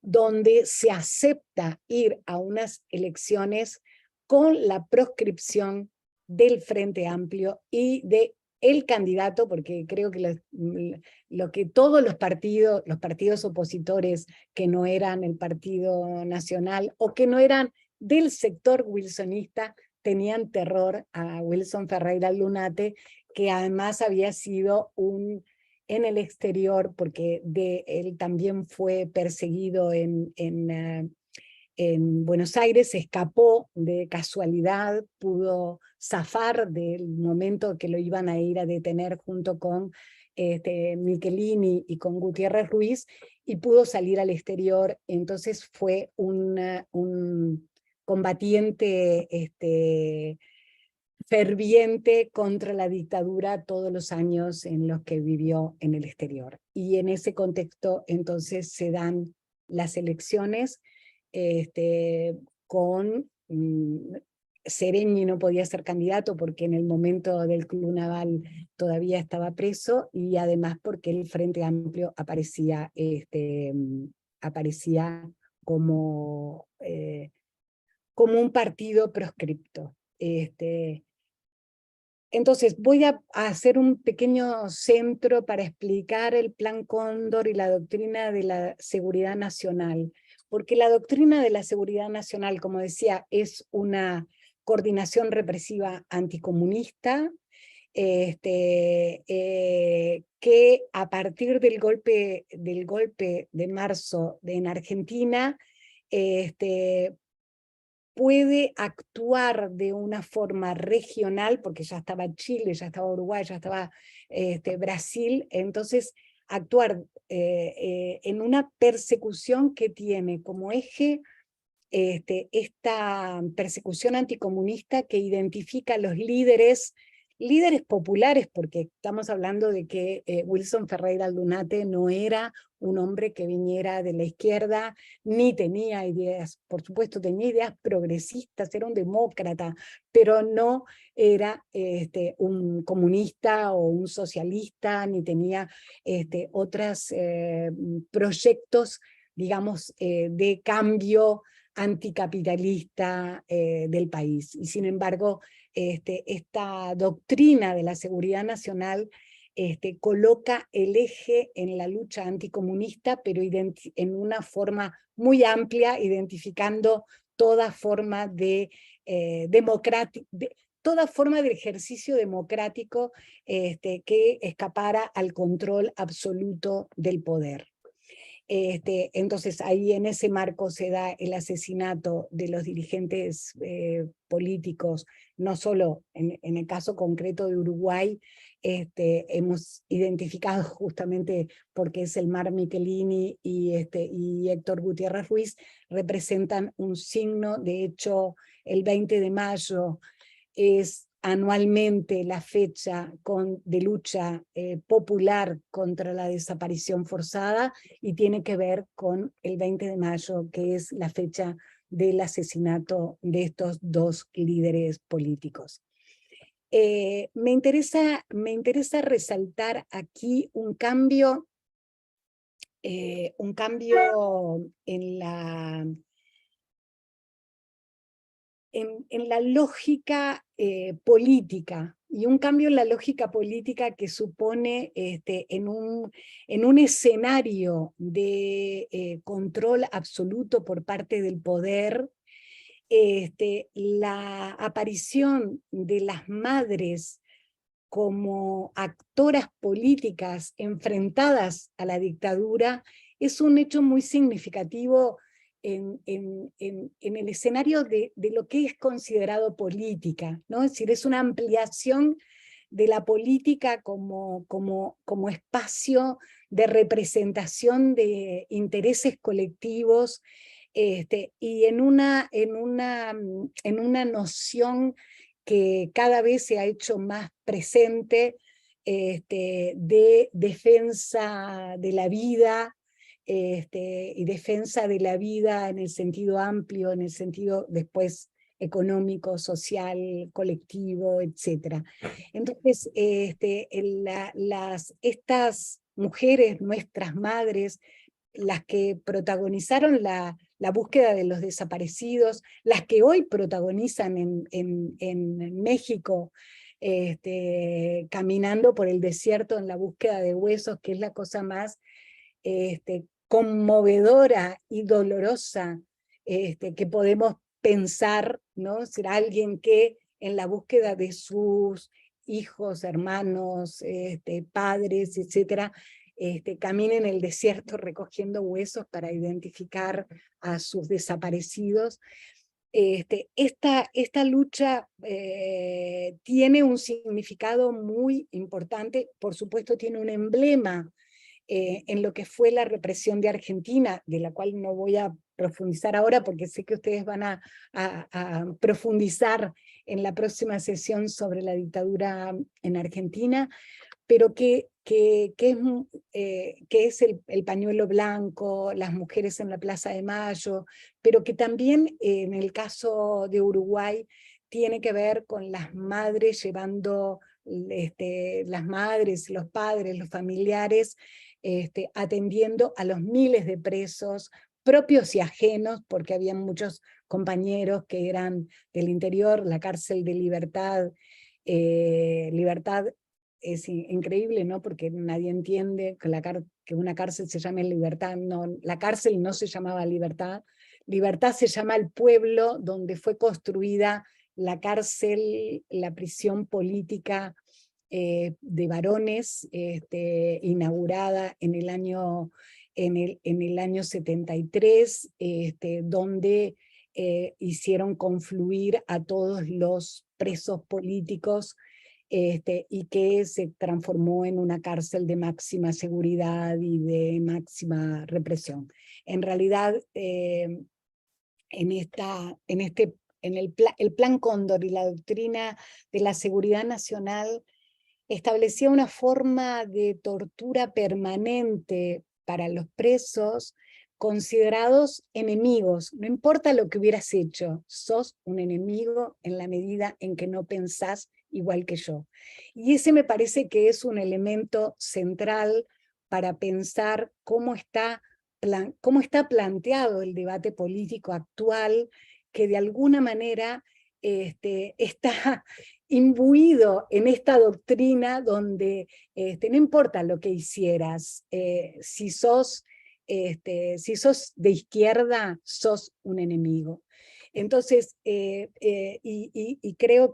donde se acepta ir a unas elecciones con la proscripción del Frente Amplio y de el candidato, porque creo que lo que todos los partidos opositores que no eran el Partido Nacional o que no eran del sector wilsonista, tenían terror a Wilson Ferreira Lunate, que además había sido en el exterior, porque él también fue perseguido en Buenos Aires, se escapó de casualidad, pudo zafar del momento que lo iban a ir a detener junto con Michelini y con Gutiérrez Ruiz, y pudo salir al exterior. Entonces fue un combatiente ferviente contra la dictadura todos los años en los que vivió en el exterior. Y en ese contexto entonces se dan las elecciones con Seregni no podía ser candidato porque en el momento del Club Naval todavía estaba preso, y además porque el Frente Amplio aparecía como un partido proscripto. Entonces voy a hacer un pequeño centro para explicar el Plan Cóndor y la doctrina de la seguridad nacional, porque la doctrina de la seguridad nacional, como decía, es una coordinación represiva anticomunista, que a partir del golpe de marzo en Argentina, puede actuar de una forma regional, porque ya estaba Chile, ya estaba Uruguay, ya estaba Brasil. Entonces actuar en una persecución que tiene como eje esta persecución anticomunista, que identifica a los líderes populares, porque estamos hablando de que Wilson Ferreira Lunate no era un hombre que viniera de la izquierda, ni tenía ideas, por supuesto tenía ideas progresistas, era un demócrata, pero no era un comunista o un socialista, ni tenía otros proyectos, digamos, de cambio anticapitalista del país. Y sin embargo, esta doctrina de la seguridad nacional coloca el eje en la lucha anticomunista, pero en una forma muy amplia, identificando toda forma de toda forma de ejercicio democrático que escapara al control absoluto del poder. Entonces ahí en ese marco se da el asesinato de los dirigentes políticos, no solo en el caso concreto de Uruguay. Hemos identificado justamente porque es el Mar Michelini y Héctor Gutiérrez Ruiz, representan un signo. De hecho, el 20 de mayo es anualmente la fecha de lucha popular contra la desaparición forzada, y tiene que ver con el 20 de mayo, que es la fecha del asesinato de estos dos líderes políticos. Me interesa resaltar aquí un cambio en en la lógica política, y un cambio en la lógica política que supone en un escenario de control absoluto por parte del poder, la aparición de las madres como actoras políticas enfrentadas a la dictadura es un hecho muy significativo en el escenario de lo que es considerado política, ¿no? Es decir, es una ampliación de la política como espacio de representación de intereses colectivos, y en una noción que cada vez se ha hecho más presente, de defensa de la vida, y defensa de la vida en el sentido amplio, en el sentido después económico, social, colectivo, etc. Entonces, estas mujeres, nuestras madres, las que protagonizaron la búsqueda de los desaparecidos, las que hoy protagonizan en México, caminando por el desierto en la búsqueda de huesos, que es la cosa más conmovedora y dolorosa que podemos pensar, ¿no? Ser alguien que en la búsqueda de sus hijos, hermanos, padres, etcétera, camina en el desierto recogiendo huesos para identificar a sus desaparecidos. Esta lucha tiene un significado muy importante, por supuesto tiene un emblema en lo que fue la represión de Argentina, de la cual no voy a profundizar ahora porque sé que ustedes van a profundizar en la próxima sesión sobre la dictadura en Argentina, pero que es el pañuelo blanco, las mujeres en la Plaza de Mayo, pero que también en el caso de Uruguay tiene que ver con las madres llevando, las madres, los padres, los familiares, atendiendo a los miles de presos, propios y ajenos, porque había muchos compañeros que eran del interior, la cárcel de Libertad. Libertad es increíble, ¿no? Porque nadie entiende que una cárcel se llame Libertad. No, la cárcel no se llamaba Libertad. Libertad se llama el pueblo donde fue construida la cárcel, la prisión política de varones, inaugurada en el año 73, donde hicieron confluir a todos los presos políticos, y que se transformó en una cárcel de máxima seguridad y de máxima represión. En realidad, el Plan Cóndor y la doctrina de la seguridad nacional establecía una forma de tortura permanente para los presos considerados enemigos. No importa lo que hubieras hecho, sos un enemigo en la medida en que no pensás igual que yo. Y ese me parece que es un elemento central para pensar cómo está planteado el debate político actual, que de alguna manera está imbuido en esta doctrina donde no importa lo que hicieras, si sos de izquierda, sos un enemigo. Entonces, creo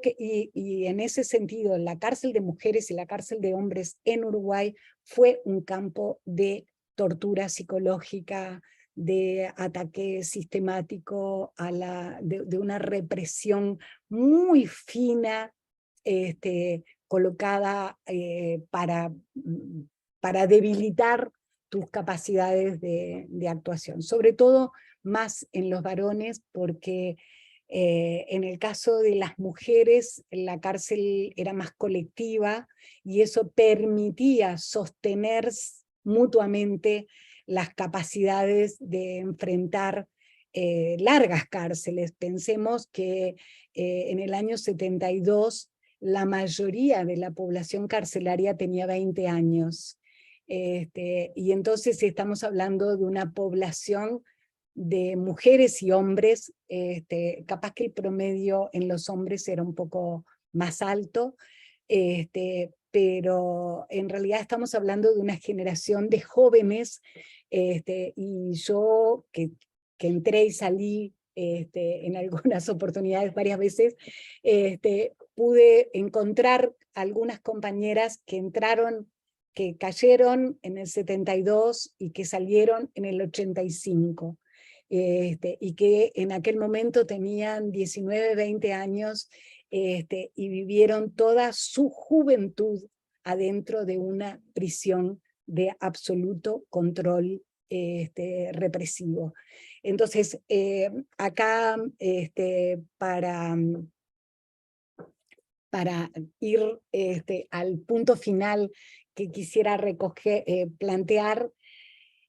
que y en ese sentido, la cárcel de mujeres y la cárcel de hombres en Uruguay fue un campo de tortura psicológica, de ataque sistemático, de una represión muy fina, colocada para debilitar tus capacidades de actuación, sobre todo más en los varones, porque en el caso de las mujeres la cárcel era más colectiva y eso permitía sostener mutuamente las capacidades de enfrentar largas cárceles. Pensemos que en el año 72 la mayoría de la población carcelaria tenía 20 años. Y entonces estamos hablando de una población de mujeres y hombres, capaz que el promedio en los hombres era un poco más alto, pero en realidad estamos hablando de una generación de jóvenes, y yo que entré y salí en algunas oportunidades varias veces, pude encontrar algunas compañeras que entraron, que cayeron en el 72 y que salieron en el 85, y que en aquel momento tenían 19, 20 años, y vivieron toda su juventud adentro de una prisión de absoluto control represivo. Entonces, acá, para ir al punto final que quisiera plantear,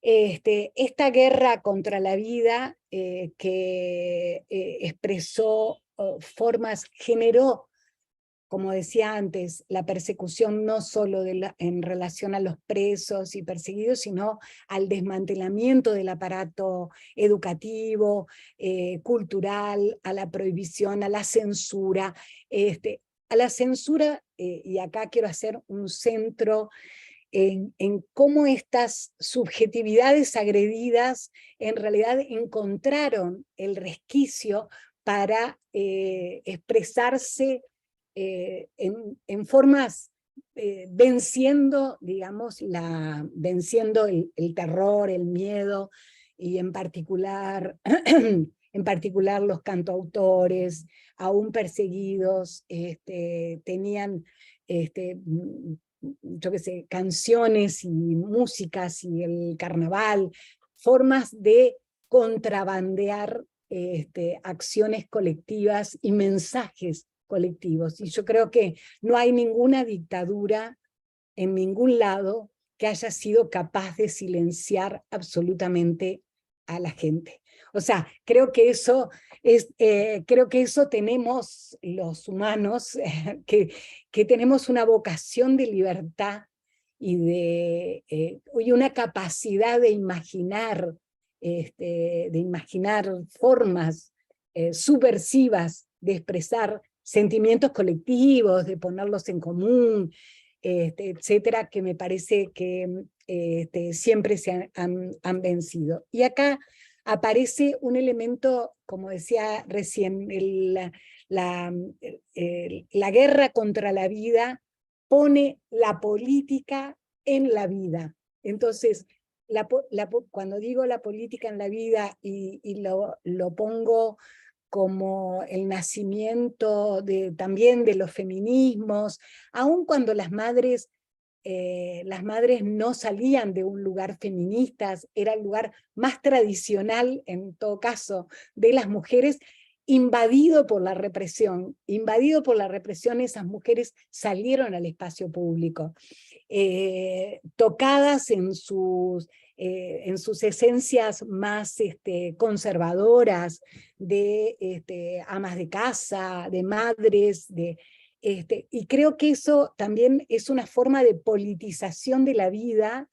esta guerra contra la vida que expresó formas, generó, como decía antes, la persecución no solo en relación a los presos y perseguidos, sino al desmantelamiento del aparato educativo, cultural, a la prohibición, a la censura. Y acá quiero hacer un centro en cómo estas subjetividades agredidas en realidad encontraron el resquicio para expresarse en formas venciendo, digamos, venciendo el terror, el miedo, y en particular los cantautores, aún perseguidos, tenían yo qué sé, canciones y músicas y el carnaval, formas de contrabandear acciones colectivas y mensajes colectivos. Y yo creo que no hay ninguna dictadura en ningún lado que haya sido capaz de silenciar absolutamente a la gente. O sea, creo que eso tenemos los humanos, que tenemos una vocación de libertad y una capacidad de imaginar formas subversivas de expresar sentimientos colectivos, de ponerlos en común, etcétera, que me parece que siempre se han vencido. Y acá aparece un elemento, como decía recién, la guerra contra la vida pone la política en la vida. Entonces, cuando digo la política en la vida y lo pongo como el nacimiento también de los feminismos, aun cuando las madres no salían de un lugar feministas, era el lugar más tradicional, en todo caso, de las mujeres, invadido por la represión. Invadido por la represión, esas mujeres salieron al espacio público, tocadas en sus esencias más conservadoras, de amas de casa, de madres, y creo que eso también es una forma de politización de la vida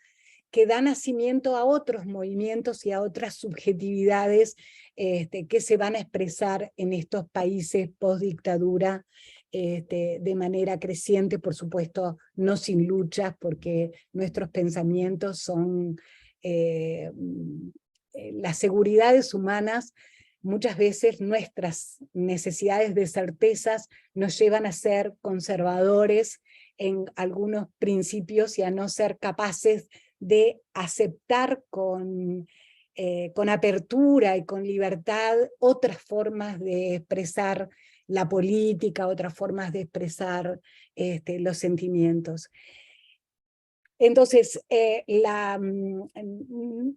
que da nacimiento a otros movimientos y a otras subjetividades que se van a expresar en estos países post-dictadura de manera creciente, por supuesto, no sin luchas, porque nuestros pensamientos son las seguridades humanas. Muchas veces nuestras necesidades de certezas nos llevan a ser conservadores en algunos principios y a no ser capaces de aceptar con apertura y con libertad otras formas de expresar la política, otras formas de expresar los sentimientos. Entonces,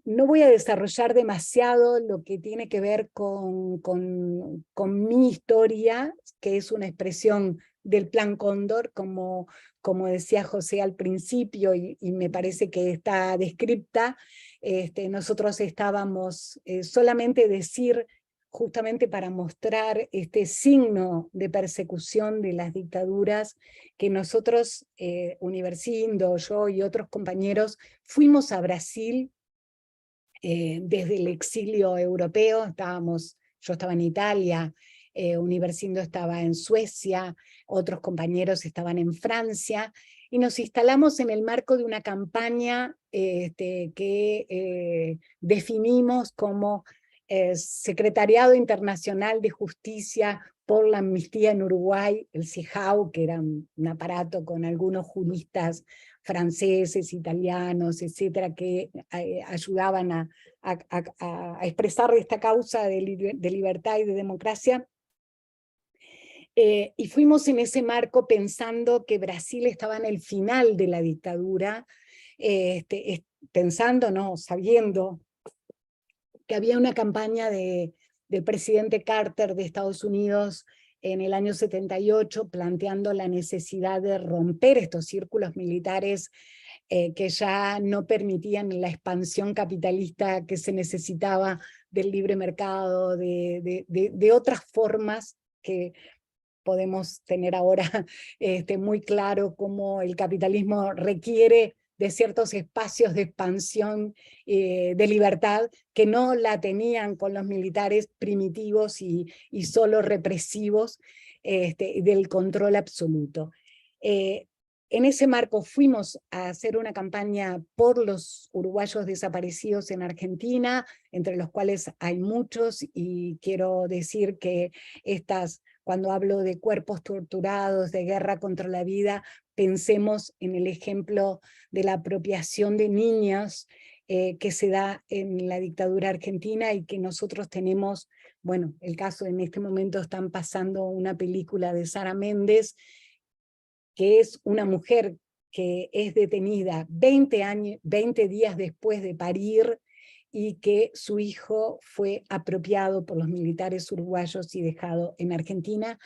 no voy a desarrollar demasiado lo que tiene que ver con mi historia, que es una expresión del Plan Cóndor, como decía José al principio, y me parece que está descripta. Nosotros estábamos solamente decir, justamente para mostrar este signo de persecución de las dictaduras, que nosotros, Universindo, yo y otros compañeros, fuimos a Brasil desde el exilio europeo, yo estaba en Italia, Universindo estaba en Suecia, otros compañeros estaban en Francia, y nos instalamos en el marco de una campaña que definimos como Secretariado Internacional de Justicia por la Amnistía en Uruguay, el CIJAU, que era un aparato con algunos juristas franceses, italianos, etcétera, que ayudaban a expresar esta causa de libertad y de democracia. Y fuimos en ese marco pensando que Brasil estaba en el final de la dictadura, pensando, no, sabiendo que había una campaña del presidente Carter de Estados Unidos en el año 78 planteando la necesidad de romper estos círculos militares que ya no permitían la expansión capitalista que se necesitaba del libre mercado, de otras formas que podemos tener ahora muy claro cómo el capitalismo requiere de ciertos espacios de expansión de libertad que no la tenían con los militares primitivos y solo represivos del control absoluto. En ese marco fuimos a hacer una campaña por los uruguayos desaparecidos en Argentina, entre los cuales hay muchos, y quiero decir que cuando hablo de cuerpos torturados, de guerra contra la vida, pensemos en el ejemplo de la apropiación de niños que se da en la dictadura argentina y que nosotros tenemos, bueno, el caso en este momento están pasando una película de Sara Méndez, que es una mujer que es detenida 20 días después de parir, y que su hijo fue apropiado por los militares uruguayos y dejado en Argentina.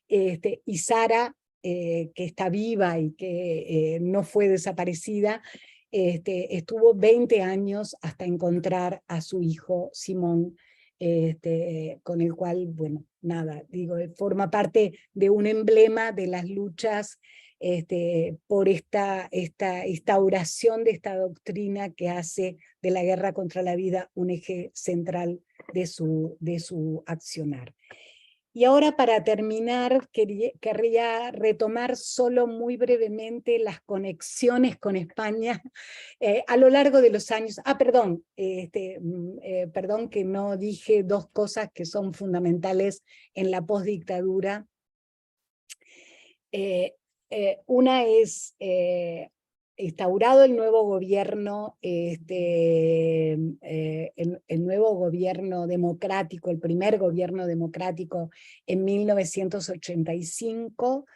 Y Sara, que está viva y que no fue desaparecida, estuvo 20 años hasta encontrar a su hijo Simón, con el cual, bueno, nada, digo, forma parte de un emblema de las luchas por esta instauración de esta doctrina que hace de la guerra contra la vida un eje central de su accionar. Y ahora, para terminar, querría retomar solo muy brevemente las conexiones con España a lo largo de los años. Perdón, perdón que no dije dos cosas que son fundamentales en la postdictadura. Una es instaurado el nuevo gobierno, el nuevo gobierno democrático, el primer gobierno democrático en 1985,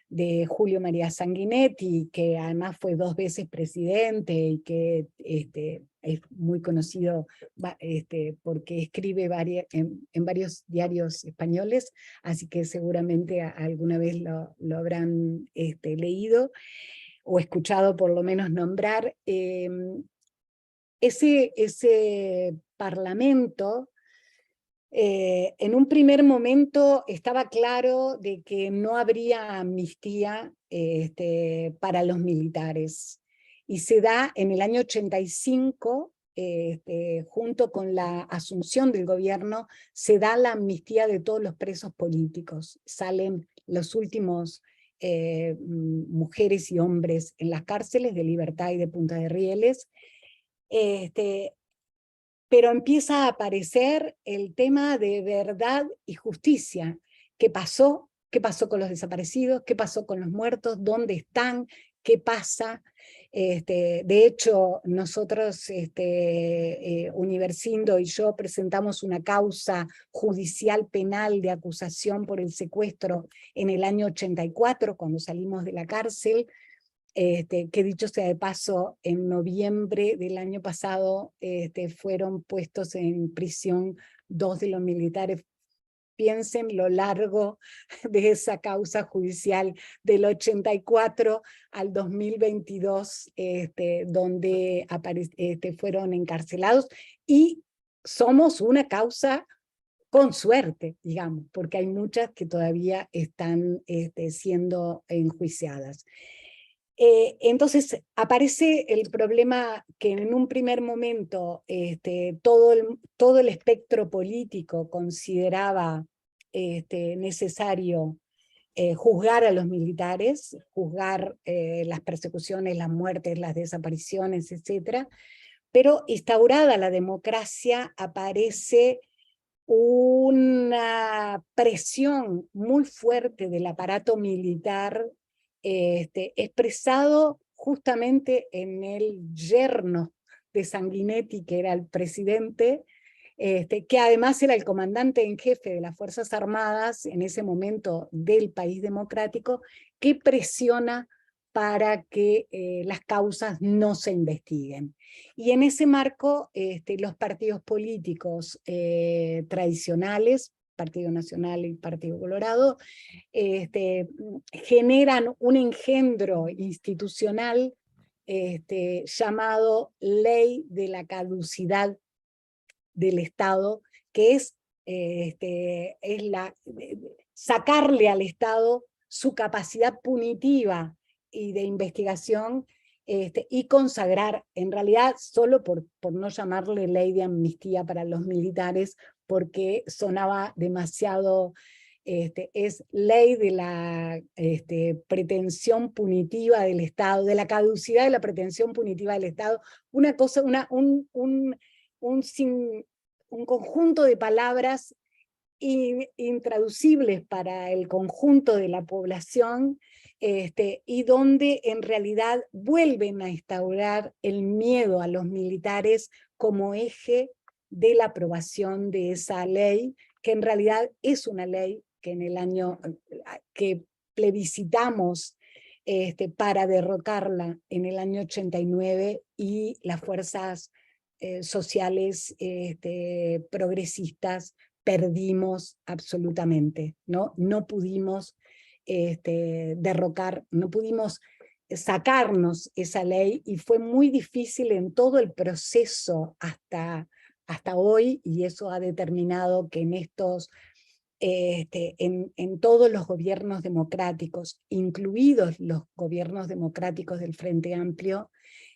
de Julio María Sanguinetti, que además fue 2 veces presidente y que es muy conocido porque escribe en varios diarios españoles, así que seguramente alguna vez lo habrán leído o escuchado por lo menos nombrar. Ese parlamento, en un primer momento estaba claro de que no habría amnistía para los militares, y se da en el año 85, junto con la asunción del gobierno, se da la amnistía de todos los presos políticos. Salen los últimos mujeres y hombres en las cárceles de Libertad y de Punta de Rieles, pero empieza a aparecer el tema de verdad y justicia. ¿Qué pasó? ¿Qué pasó con los desaparecidos? ¿Qué pasó con los muertos? ¿Dónde están? ¿Qué pasa? De hecho, nosotros, Universindo y yo, presentamos una causa judicial penal de acusación por el secuestro en el año 84, cuando salimos de la cárcel, que dicho sea de paso, en noviembre del año pasado fueron puestos en prisión 2 de los militares. Piensen lo largo de esa causa judicial, del 84 al 2022, donde fueron encarcelados, y somos una causa con suerte, digamos, porque hay muchas que todavía están siendo enjuiciadas. Entonces aparece el problema que en un primer momento todo el espectro político consideraba necesario juzgar a los militares, juzgar las persecuciones, las muertes, las desapariciones, etc. Pero instaurada la democracia aparece una presión muy fuerte del aparato militar, expresado justamente en el yerno de Sanguinetti, que era el presidente, que además era el comandante en jefe de las Fuerzas Armadas en ese momento del país democrático, que presiona para que las causas no se investiguen. Y en ese marco, los partidos políticos tradicionales, Partido Nacional y Partido Colorado, generan un engendro institucional llamado Ley de la Caducidad del Estado, que es sacarle al Estado su capacidad punitiva y de investigación, y consagrar, en realidad solo por no llamarle ley de amnistía para los militares, porque sonaba demasiado, es ley de la pretensión punitiva del Estado, de la caducidad de la pretensión punitiva del Estado, una cosa, un conjunto de palabras intraducibles para el conjunto de la población, y donde en realidad vuelven a instaurar el miedo a los militares como eje de la aprobación de esa ley, que en realidad es una ley que en el año que plebiscitamos para derrocarla en el año 89, y las fuerzas sociales progresistas perdimos absolutamente, ¿no? No pudimos derrocar, no pudimos sacarnos esa ley, y fue muy difícil en todo el proceso hasta hoy, y eso ha determinado que en estos, en todos los gobiernos democráticos, incluidos los gobiernos democráticos del Frente Amplio,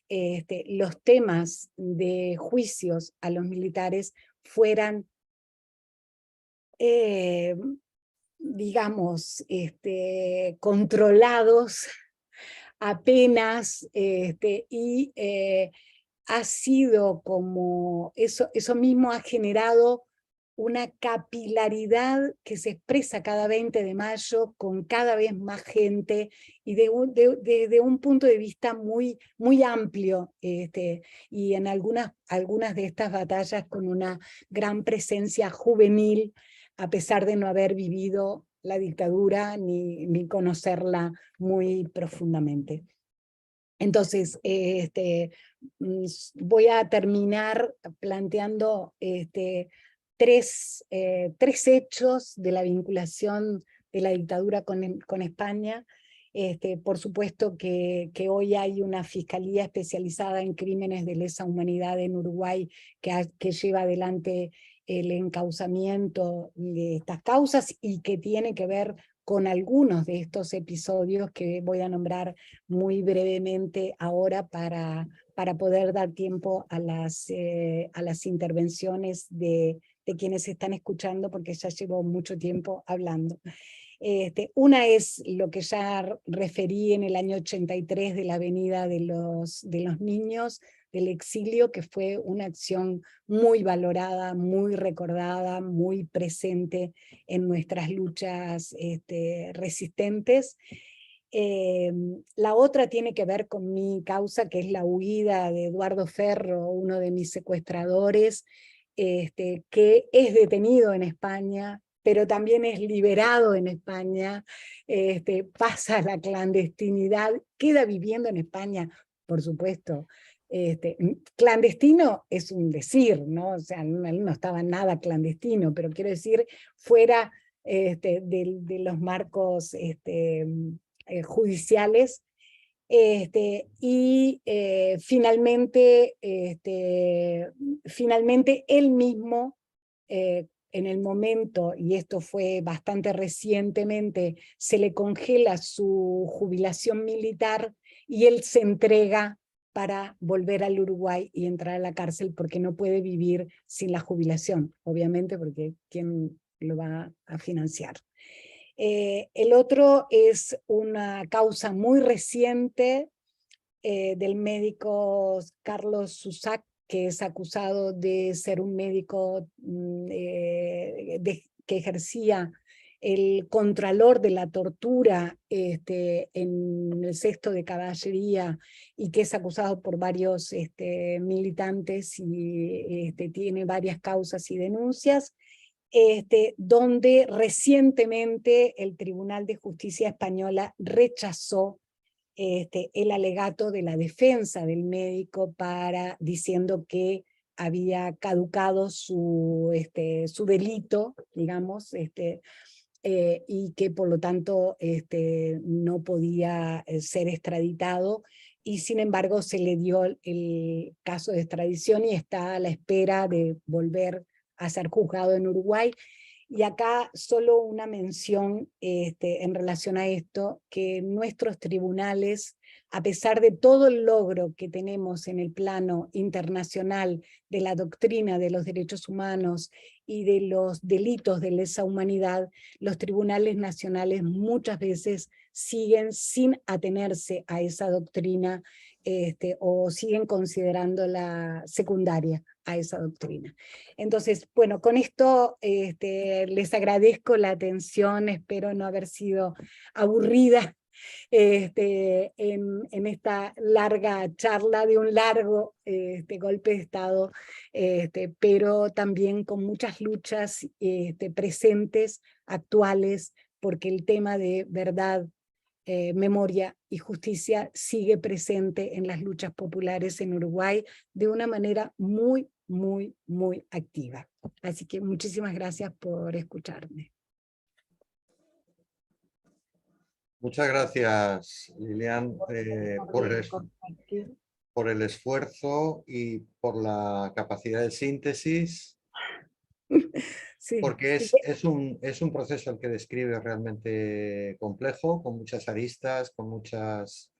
los temas de juicios a los militares fueran digamos, controlados apenas, y ha sido como, eso mismo ha generado una capilaridad que se expresa cada 20 de mayo con cada vez más gente, y desde un punto de vista muy, muy amplio, y en algunas de estas batallas con una gran presencia juvenil, a pesar de no haber vivido la dictadura ni conocerla muy profundamente. Entonces, voy a terminar planteando tres hechos de la vinculación de la dictadura con España. Por supuesto que hoy hay una fiscalía especializada en crímenes de lesa humanidad en Uruguay que lleva adelante el encauzamiento de estas causas, y que tiene que ver con algunos de estos episodios que voy a nombrar muy brevemente ahora para poder dar tiempo a las intervenciones de quienes están escuchando, porque ya llevo mucho tiempo hablando. Una es lo que ya referí en el año 83 de la Avenida de los Niños del Exilio, que fue una acción muy valorada, muy recordada, muy presente en nuestras luchas resistentes. La otra tiene que ver con mi causa, que es la huida de Eduardo Ferro, uno de mis secuestradores, que es detenido en España, pero también es liberado en España, pasa a la clandestinidad, queda viviendo en España, por supuesto. Clandestino es un decir, ¿no? O sea, él no estaba nada clandestino, pero quiero decir, fuera de los marcos judiciales, y finalmente él mismo, en el momento, y esto fue bastante recientemente, se le congela su jubilación militar, y él se entrega para volver al Uruguay y entrar a la cárcel porque no puede vivir sin la jubilación, obviamente, porque ¿quién lo va a financiar? El otro es una causa muy reciente del médico Carlos Susac, que es acusado de ser un médico que ejercía el contralor de la tortura en el sexto de caballería y que es acusado por varios militantes y tiene varias causas y denuncias, donde recientemente el Tribunal de Justicia Española rechazó el alegato de la defensa del médico diciendo que había caducado su delito, digamos, y que por lo tanto no podía ser extraditado, y sin embargo se le dio el caso de extradición y está a la espera de volver a ser juzgado en Uruguay. Y acá solo una mención en relación a esto, que nuestros tribunales, a pesar de todo el logro que tenemos en el plano internacional de la doctrina de los derechos humanos y de los delitos de lesa humanidad, los tribunales nacionales muchas veces siguen sin atenerse a esa doctrina o siguen considerándola secundaria a esa doctrina. Entonces, bueno, con esto les agradezco la atención, espero no haber sido aburrida en esta larga charla de un largo golpe de Estado, pero también con muchas luchas presentes, actuales, porque el tema de verdad, memoria y justicia sigue presente en las luchas populares en Uruguay de una manera muy, muy, muy activa. Así que muchísimas gracias por escucharme. Muchas gracias, Lilian, por el esfuerzo y por la capacidad de síntesis, Sí, porque sí. es un proceso el que describe realmente complejo, con muchas aristas, con muchas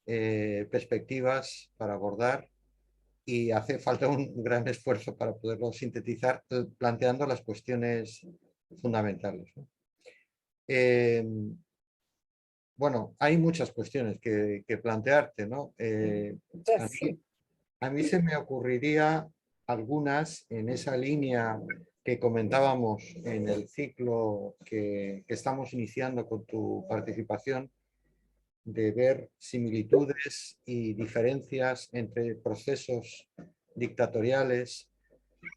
perspectivas para abordar, y hace falta un gran esfuerzo para poderlo sintetizar planteando las cuestiones fundamentales, ¿no? Bueno, hay muchas cuestiones que plantearte, ¿no? A mí, Sí. a mí se me ocurriría algunas en esa línea que comentábamos en el ciclo que estamos iniciando con tu participación, de ver similitudes y diferencias entre procesos dictatoriales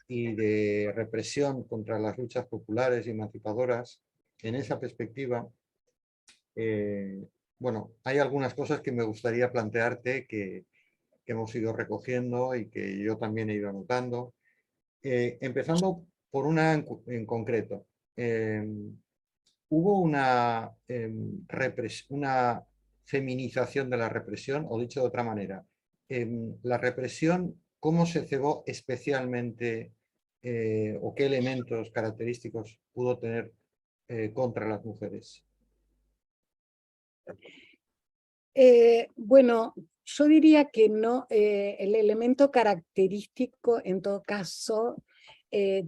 y de represión contra las luchas populares y emancipadoras. En esa perspectiva, bueno, hay algunas cosas que me gustaría plantearte que hemos ido recogiendo y que yo también he ido anotando. Empezando por una en concreto. Hubo una feminización de la represión, o dicho de otra manera, la represión, ¿cómo se cebó especialmente o qué elementos característicos pudo tener contra las mujeres? Bueno, yo diría que no, el elemento característico en todo caso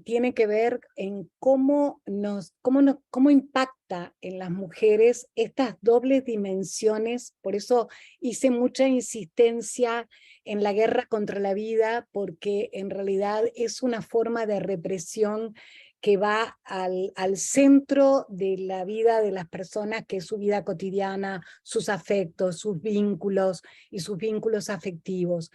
tiene que ver en cómo impacta en las mujeres estas dobles dimensiones. Por eso hice mucha insistencia en la guerra contra la vida, porque en realidad es una forma de represión que va al centro de la vida de las personas, que es su vida cotidiana, sus afectos, sus vínculos y sus vínculos afectivos.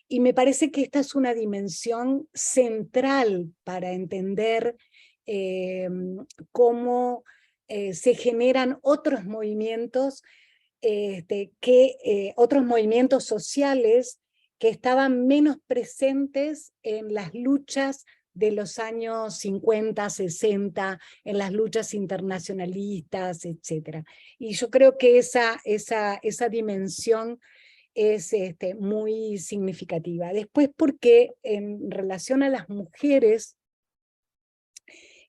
Y me parece que esta es una dimensión central para entender cómo se generan otros movimientos, otros movimientos sociales que estaban menos presentes en las luchas de los años 50, 60, en las luchas internacionalistas, etc. Y yo creo que esa dimensión es muy significativa. Después, porque en relación a las mujeres,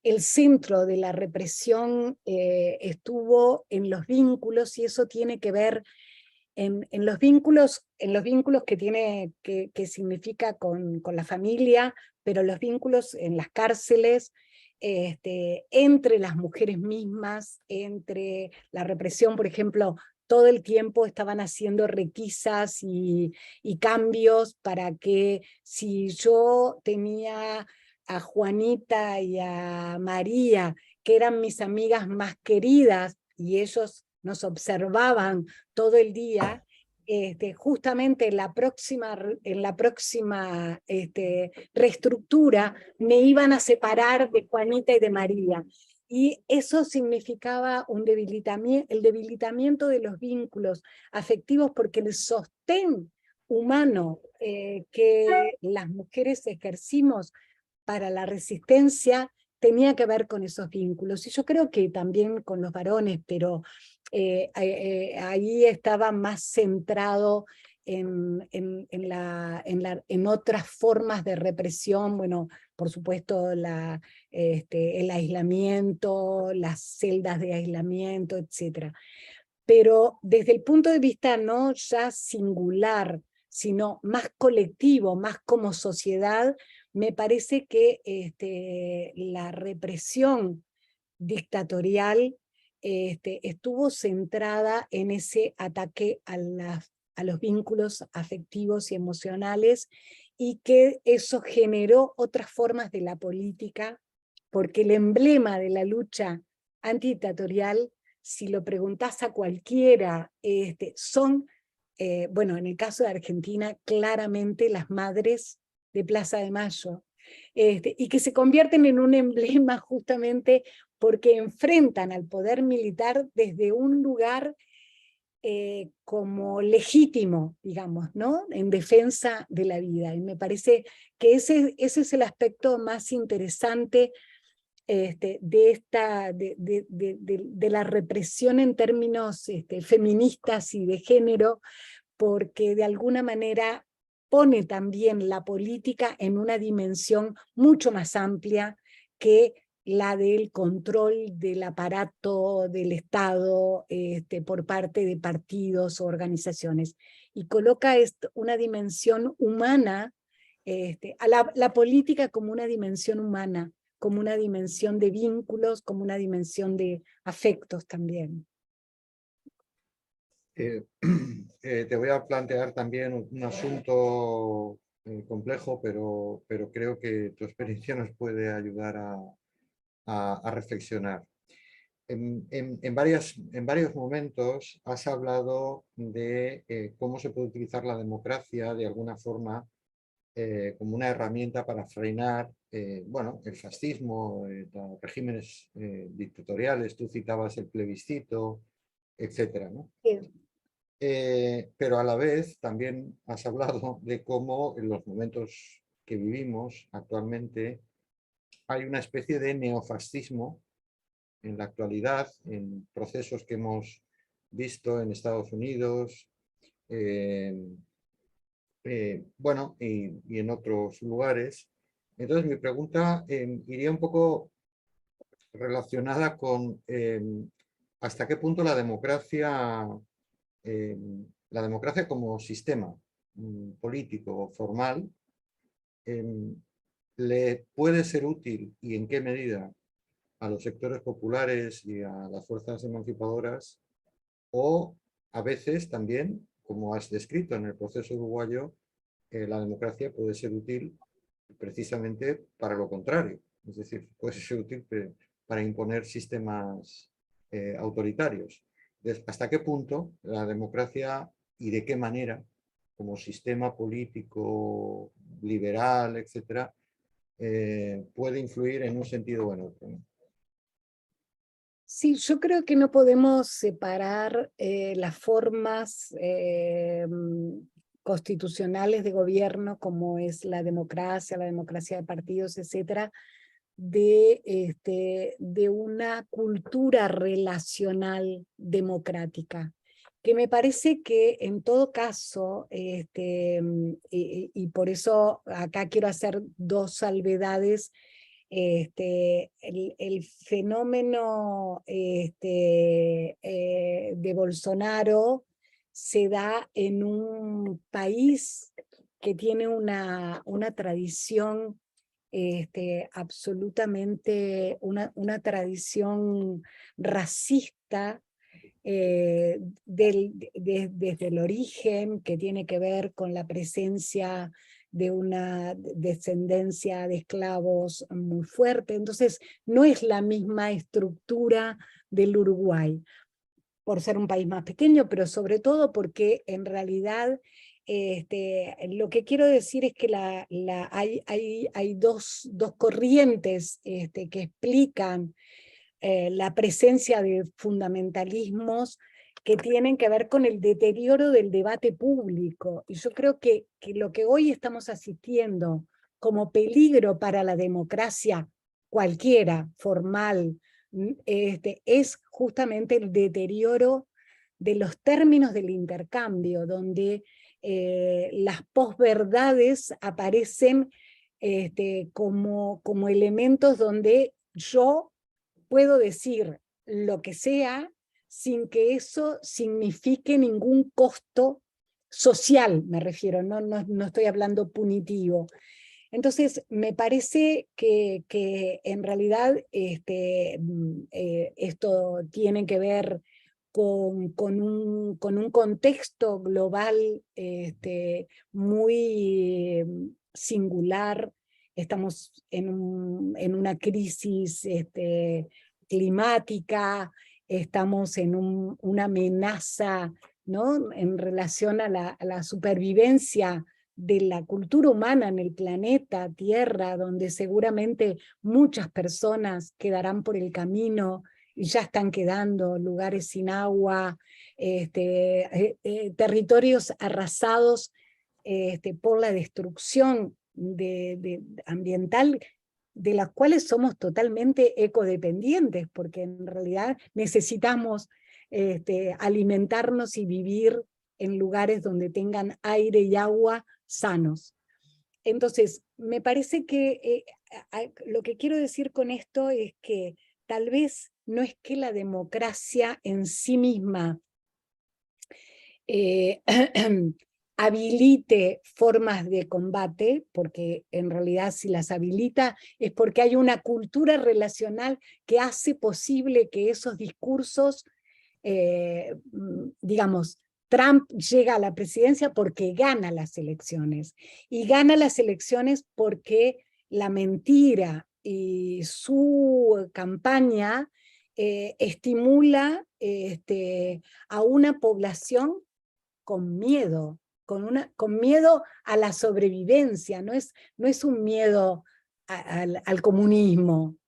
el centro de la represión estuvo en los vínculos, y eso tiene que ver en los vínculos que significa con la familia, pero los vínculos en las cárceles, entre las mujeres mismas, entre la represión, por ejemplo, todo el tiempo estaban haciendo requisas y cambios para que si yo tenía a Juanita y a María, que eran mis amigas más queridas, y ellos nos observaban todo el día, justamente en la próxima reestructura me iban a separar de Juanita y de María. Y eso significaba el debilitamiento de los vínculos afectivos, porque el sostén humano que las mujeres ejercimos para la resistencia tenía que ver con esos vínculos. Y yo creo que también con los varones, pero ahí estaba más centrado en otras formas de represión, bueno, por supuesto el aislamiento, las celdas de aislamiento, etc. Pero desde el punto de vista no ya singular, sino más colectivo, más como sociedad, me parece que la represión dictatorial estuvo centrada en ese ataque a los vínculos afectivos y emocionales, y que eso generó otras formas de la política, porque el emblema de la lucha antidictatorial, si lo preguntás a cualquiera, son, bueno, en el caso de Argentina, claramente las madres de Plaza de Mayo, y que se convierten en un emblema justamente porque enfrentan al poder militar desde un lugar como legítimo, digamos, ¿no? En defensa de la vida. Y me parece que ese es el aspecto más interesante de la represión en términos feministas y de género, porque de alguna manera pone también la política en una dimensión mucho más amplia que la del control del aparato del Estado por parte de partidos o organizaciones, y coloca una dimensión humana, a la política como una dimensión humana, como una dimensión de vínculos, como una dimensión de afectos también. Te voy a plantear también un asunto complejo, pero creo que tu experiencia nos puede ayudar a reflexionar. En varios momentos has hablado de cómo se puede utilizar la democracia de alguna forma como una herramienta para frenar bueno, el fascismo, los regímenes dictatoriales. Tú citabas el plebiscito, etcétera, ¿no? Sí. Pero a la vez también has hablado de cómo en los momentos que vivimos actualmente hay una especie de neofascismo en la actualidad, en procesos que hemos visto en Estados Unidos, bueno, y en otros lugares. Entonces mi pregunta iría un poco relacionada con hasta qué punto la democracia como sistema político formal le puede ser útil, y en qué medida, a los sectores populares y a las fuerzas emancipadoras, o a veces también, como has descrito en el proceso uruguayo, la democracia puede ser útil precisamente para lo contrario, es decir, puede ser útil para imponer sistemas autoritarios. Entonces, ¿hasta qué punto la democracia y de qué manera, como sistema político, liberal, etcétera, puede influir en un sentido o en otro, ¿no? Sí, yo creo que no podemos separar las formas constitucionales de gobierno, como es la democracia de partidos, etcétera, de una cultura relacional democrática, que me parece que en todo caso, y por eso acá quiero hacer dos salvedades. El fenómeno de Bolsonaro se da en un país que tiene una tradición absolutamente, una tradición racista desde el origen, que tiene que ver con la presencia de una descendencia de esclavos muy fuerte. Entonces, no es la misma estructura del Uruguay, por ser un país más pequeño, pero sobre todo porque en realidad lo que quiero decir es que hay dos corrientes que explican la presencia de fundamentalismos que tienen que ver con el deterioro del debate público. Y yo creo que lo que hoy estamos asistiendo como peligro para la democracia cualquiera, formal, es justamente el deterioro de los términos del intercambio, donde las posverdades aparecen como elementos donde yo puedo decir lo que sea sin que eso signifique ningún costo social, me refiero, no estoy hablando punitivo. Entonces, me parece que en realidad esto tiene que ver con un contexto global muy singular. Estamos en una crisis climática, estamos en una amenaza, ¿no?, en relación a la supervivencia de la cultura humana en el planeta Tierra, donde seguramente muchas personas quedarán por el camino y ya están quedando, lugares sin agua, territorios arrasados por la destrucción ambiental, de las cuales somos totalmente ecodependientes, porque en realidad necesitamos alimentarnos y vivir en lugares donde tengan aire y agua sanos. Entonces, me parece que lo que quiero decir con esto es que tal vez no es que la democracia en sí misma habilite formas de combate, porque en realidad si las habilita es porque hay una cultura relacional que hace posible que esos discursos, digamos, Trump llega a la presidencia porque gana las elecciones, y gana las elecciones porque la mentira y su campaña estimula a una población con miedo, con miedo a la sobrevivencia, no es un miedo al comunismo,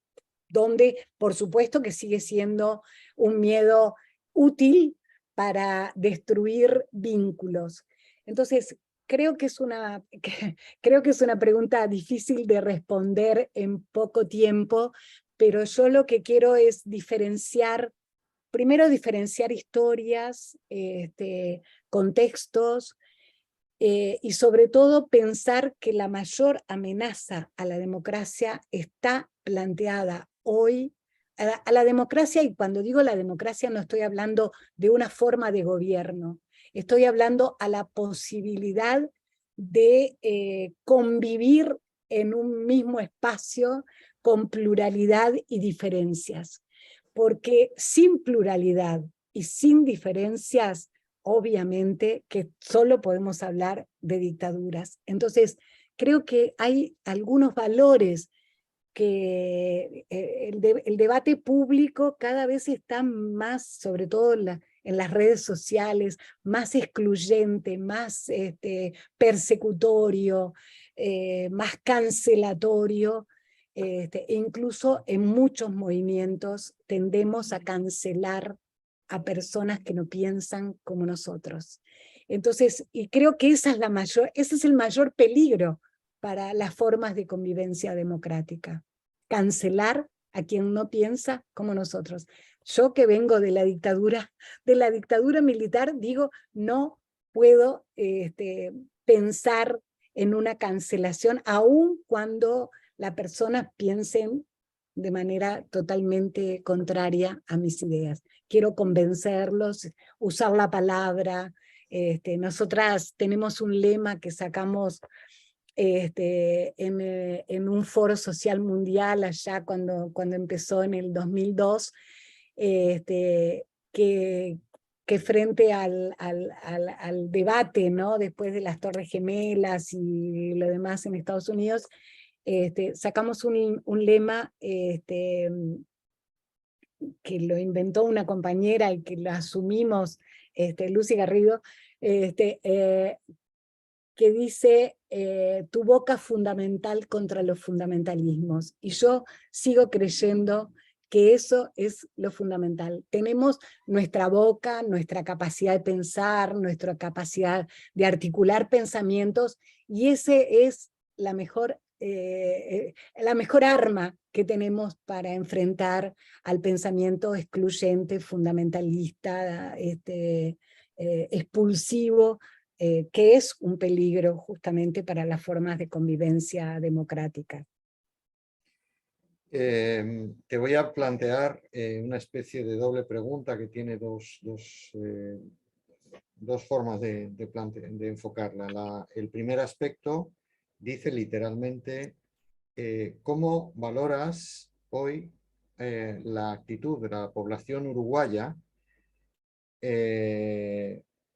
donde por supuesto que sigue siendo un miedo útil para destruir vínculos. Entonces, creo que es una pregunta difícil de responder en poco tiempo, pero yo lo que quiero es primero diferenciar historias, contextos, y sobre todo pensar que la mayor amenaza a la democracia está planteada hoy, a la democracia, y cuando digo la democracia no estoy hablando de una forma de gobierno, estoy hablando a la posibilidad de convivir en un mismo espacio con pluralidad y diferencias. Porque sin pluralidad y sin diferencias, obviamente que solo podemos hablar de dictaduras. Entonces, creo que hay algunos valores que el debate público cada vez está más, sobre todo en las redes sociales, más excluyente, más persecutorio, más cancelatorio. Incluso en muchos movimientos tendemos a cancelar a personas que no piensan como nosotros. Entonces, y creo que ese es el mayor peligro para las formas de convivencia democrática. Cancelar a quien no piensa como nosotros. Yo que vengo de la dictadura militar, digo, no puedo pensar en una cancelación, aun cuando la persona piense de manera totalmente contraria a mis ideas. Quiero convencerlos, usar la palabra, Nosotras tenemos un lema que sacamos en un foro social mundial allá cuando empezó en el 2002, que frente al debate, ¿no? Después de las Torres Gemelas y lo demás en Estados Unidos, sacamos un lema que lo inventó una compañera y que lo asumimos, Lucy Garrido, que dice, tu boca fundamental contra los fundamentalismos. Y yo sigo creyendo que eso es lo fundamental. Tenemos nuestra boca, nuestra capacidad de pensar, nuestra capacidad de articular pensamientos, y ese es la mejor arma que tenemos para enfrentar al pensamiento excluyente, fundamentalista, expulsivo, que es un peligro justamente para las formas de convivencia democrática. Te voy a plantear una especie de doble pregunta que tiene dos formas de enfocarla. El primer aspecto dice literalmente, ¿cómo valoras hoy la actitud de la población uruguaya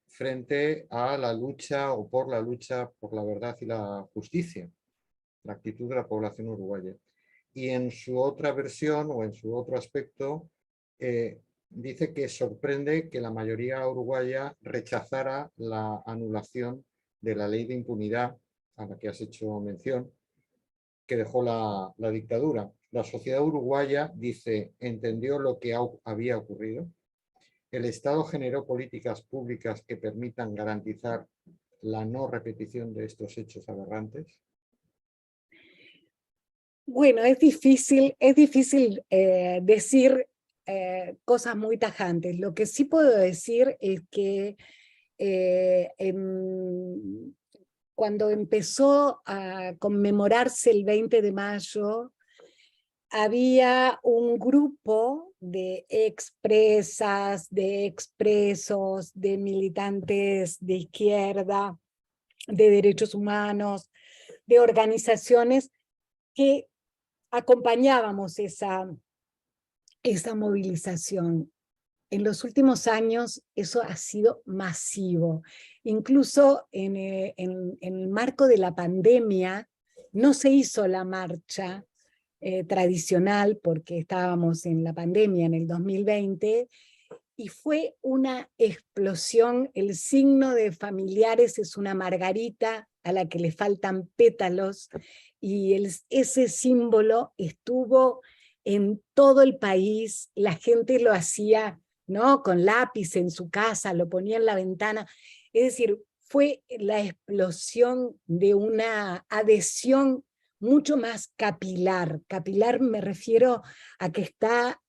frente a la lucha o por la lucha por la verdad y la justicia? La actitud de la población uruguaya. Y en su otra versión o en su otro aspecto dice que sorprende que la mayoría uruguaya rechazara la anulación de la ley de impunidad a la que has hecho mención, que dejó la dictadura. La sociedad uruguaya, dice, entendió lo que había ocurrido. El Estado generó políticas públicas que permitan garantizar la no repetición de estos hechos aberrantes. Bueno, es difícil decir cosas muy tajantes. Lo que sí puedo decir es que cuando empezó a conmemorarse el 20 de mayo, había un grupo de expresas, de expresos, de militantes de izquierda, de derechos humanos, de organizaciones que acompañábamos esa movilización. En los últimos años eso ha sido masivo. Incluso en el marco de la pandemia no se hizo la marcha tradicional porque estábamos en la pandemia en el 2020, y fue una explosión. El signo de familiares es una margarita a la que le faltan pétalos, y ese símbolo estuvo en todo el país. La gente lo hacía, ¿no?, con lápiz en su casa, lo ponía en la ventana. Es decir, fue la explosión de una adhesión mucho más capilar. Capilar me refiero a que está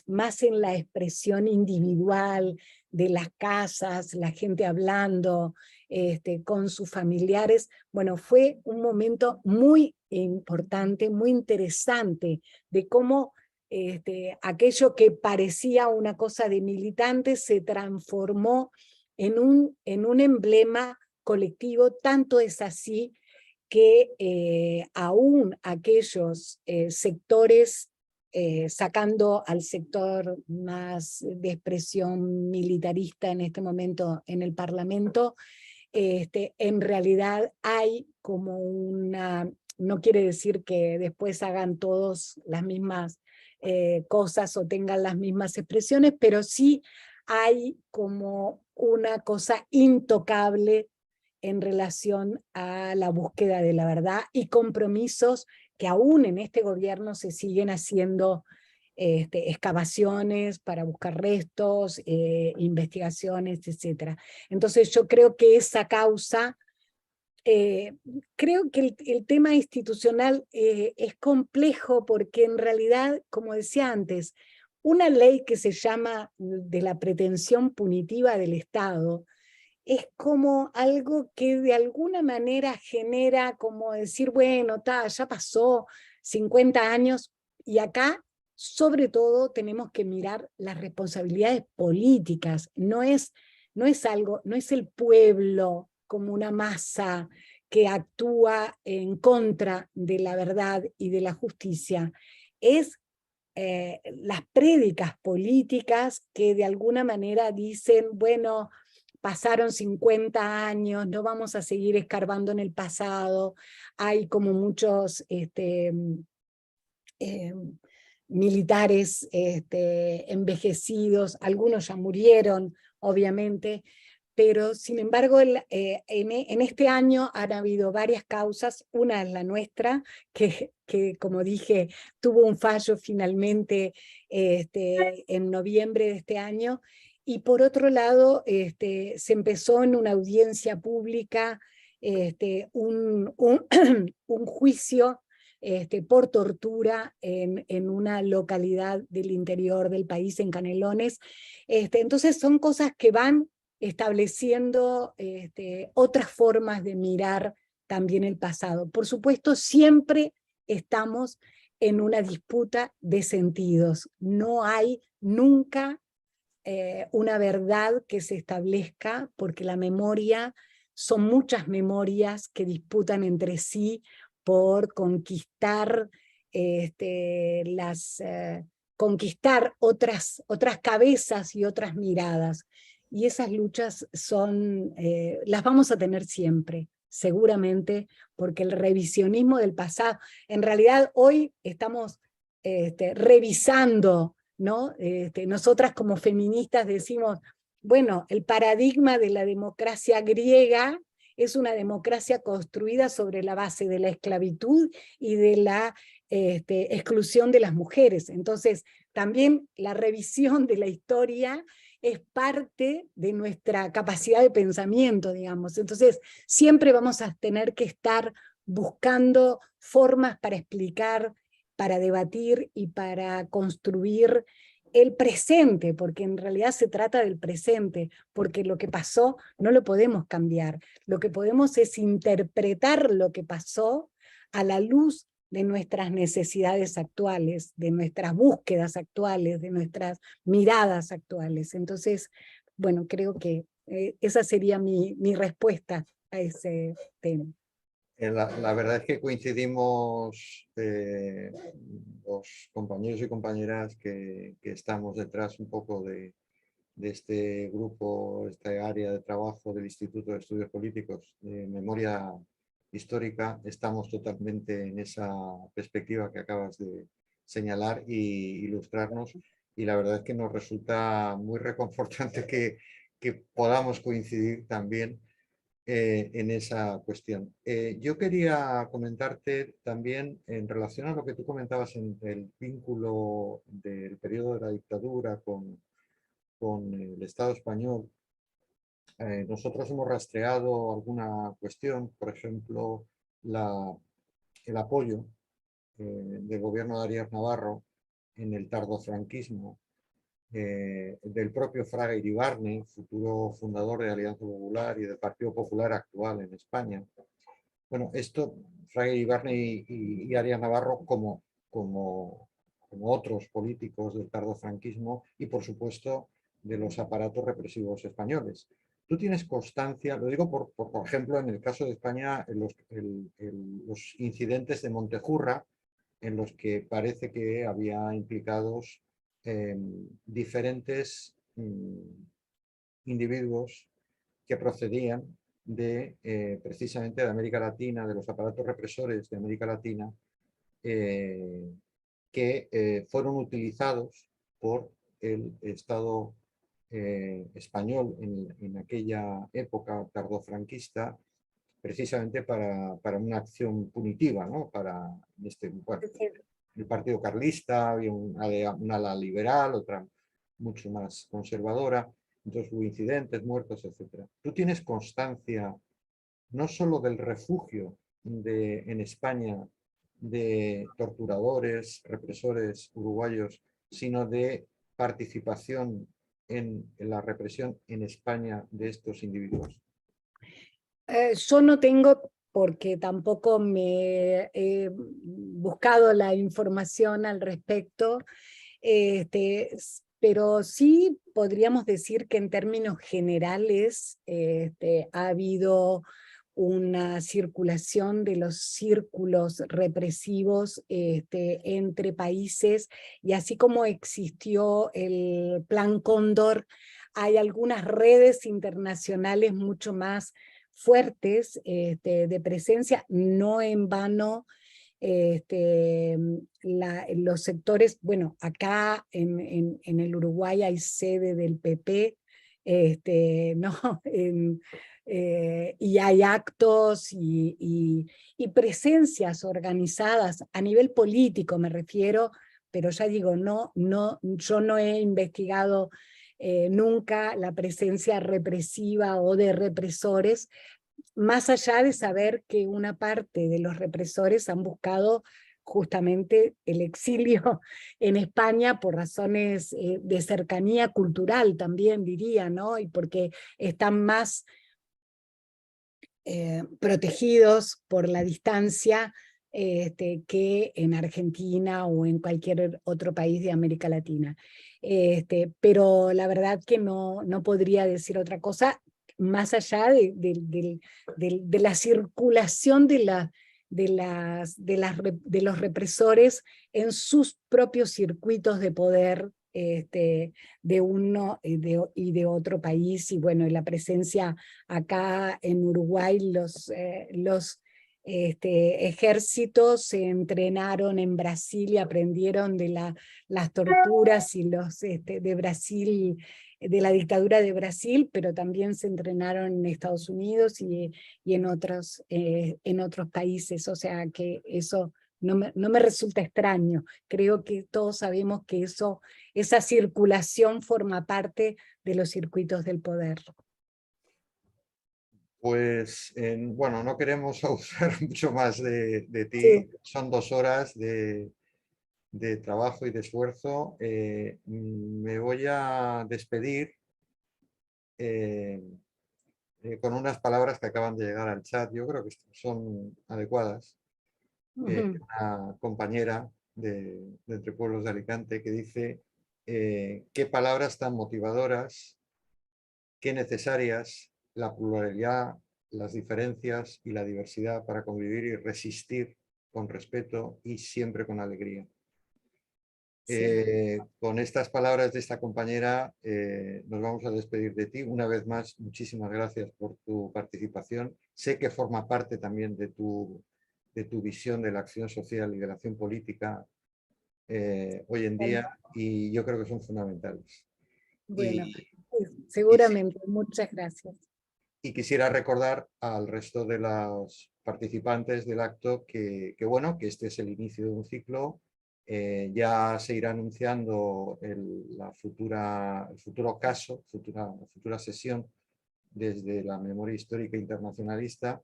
más en la expresión individual de las casas, la gente hablando con sus familiares. Bueno, fue un momento muy importante, muy interesante, de cómo aquello que parecía una cosa de militantes se transformó en un emblema colectivo. Tanto es así que aún aquellos sectores, sacando al sector más de expresión militarista en este momento en el Parlamento, en realidad hay como una, no quiere decir que después hagan todos las mismas cosas o tengan las mismas expresiones, pero sí hay como una cosa intocable en relación a la búsqueda de la verdad, y compromisos que aún en este gobierno se siguen haciendo excavaciones para buscar restos, investigaciones, etc. Entonces yo creo que esa causa, creo que el tema institucional es complejo, porque en realidad, como decía antes, una ley que se llama de la pretensión punitiva del Estado es como algo que de alguna manera genera como decir, bueno, ya pasó 50 años, y acá sobre todo tenemos que mirar las responsabilidades políticas. No es no es algo, no es el pueblo como una masa que actúa en contra de la verdad y de la justicia, es las prédicas políticas que de alguna manera dicen, bueno, pasaron 50 años, no vamos a seguir escarbando en el pasado, hay como muchos militares envejecidos, algunos ya murieron, obviamente, pero sin embargo en este año han habido varias causas, una es la nuestra, que como dije, tuvo un fallo finalmente en noviembre de este año, y por otro lado se empezó en una audiencia pública un juicio por tortura en una localidad del interior del país, en Canelones. Entonces son cosas que van estableciendo otras formas de mirar también el pasado. Por supuesto, siempre estamos en una disputa de sentidos. No hay nunca una verdad que se establezca, porque la memoria son muchas memorias que disputan entre sí por conquistar conquistar otras cabezas y otras miradas. Y esas luchas las vamos a tener siempre, seguramente, porque el revisionismo del pasado, en realidad hoy estamos revisando, ¿no? Nosotras como feministas decimos, bueno, el paradigma de la democracia griega es una democracia construida sobre la base de la esclavitud y de la exclusión de las mujeres. Entonces, también la revisión de la historia es parte de nuestra capacidad de pensamiento, digamos. Entonces, siempre vamos a tener que estar buscando formas para explicar, para debatir y para construir el presente, porque en realidad se trata del presente, porque lo que pasó no lo podemos cambiar. Lo que podemos es interpretar lo que pasó a la luz de nuestras necesidades actuales, de nuestras búsquedas actuales, de nuestras miradas actuales. Entonces, bueno, creo que esa sería mi respuesta a ese tema. La verdad es que coincidimos los compañeros y compañeras que estamos detrás un poco de este grupo, esta área de trabajo del Instituto de Estudios Políticos de Memoria Histórica. Estamos totalmente en esa perspectiva que acabas de señalar y ilustrarnos, y la verdad es que nos resulta muy reconfortante que podamos coincidir también en esa cuestión. Yo quería comentarte también en relación a lo que tú comentabas en el vínculo del periodo de la dictadura con el Estado español. Nosotros hemos rastreado alguna cuestión, por ejemplo, el apoyo del gobierno de Arias Navarro en el tardofranquismo, del propio Fraga Iribarne, futuro fundador de Alianza Popular y del Partido Popular actual en España. Bueno, esto, Fraga Iribarne y Arias Navarro como otros políticos del tardofranquismo y, por supuesto, de los aparatos represivos españoles. Tú tienes constancia, lo digo por ejemplo, en el caso de España, los incidentes de Montejurra, en los que parece que había implicados diferentes individuos que procedían precisamente de América Latina, de los aparatos represores de América Latina, que fueron utilizados por el Estado español en aquella época tardofranquista, precisamente para una acción punitiva, ¿no? Bueno, el Partido Carlista, había una ala liberal, otra mucho más conservadora, entonces hubo incidentes, muertos, etc. ¿Tú tienes constancia no solo del refugio en España de torturadores, represores uruguayos, sino de participación en la represión en España de estos individuos? Yo no tengo, porque tampoco me he buscado la información al respecto, pero sí podríamos decir que en términos generales ha habido una circulación de los círculos represivos entre países, y así como existió el Plan Cóndor, hay algunas redes internacionales mucho más fuertes de presencia. No en vano los sectores, bueno, acá en el Uruguay hay sede del PP, ¿no? Y hay actos y presencias organizadas a nivel político, me refiero, pero ya digo, yo no he investigado nunca la presencia represiva o de represores, más allá de saber que una parte de los represores han buscado justamente el exilio en España por razones de cercanía cultural también, diría, ¿no? Y porque están más protegidos por la distancia que en Argentina o en cualquier otro país de América Latina. Pero la verdad que no podría decir otra cosa más allá de la circulación de los represores en sus propios circuitos de poder de uno y de otro país, y bueno, la presencia acá en Uruguay, los ejércitos se entrenaron en Brasil y aprendieron de las torturas y de Brasil, de la dictadura de Brasil, pero también se entrenaron en Estados Unidos y en otros países, o sea que eso no me resulta extraño. Creo que todos sabemos que esa circulación forma parte de los circuitos del poder. Pues bueno, no queremos abusar mucho más de ti. Sí. Son 2 horas de trabajo y de esfuerzo. Me voy a despedir con unas palabras que acaban de llegar al chat. Yo creo que son adecuadas. Una compañera de Entre Pueblos de Alicante que dice qué palabras tan motivadoras, qué necesarias, la pluralidad, las diferencias y la diversidad para convivir y resistir con respeto y siempre con alegría. Sí. Con estas palabras de esta compañera nos vamos a despedir de ti. Una vez más, muchísimas gracias por tu participación. Sé que forma parte también de tu visión de la acción social y de la acción política hoy en día, y yo creo que son fundamentales. Bueno, Y, y, seguramente. Muchas gracias. y quisiera recordar al resto de los participantes del acto bueno, que este es el inicio de un ciclo. Ya se irá anunciando el futuro caso, futura sesión desde la memoria histórica internacionalista,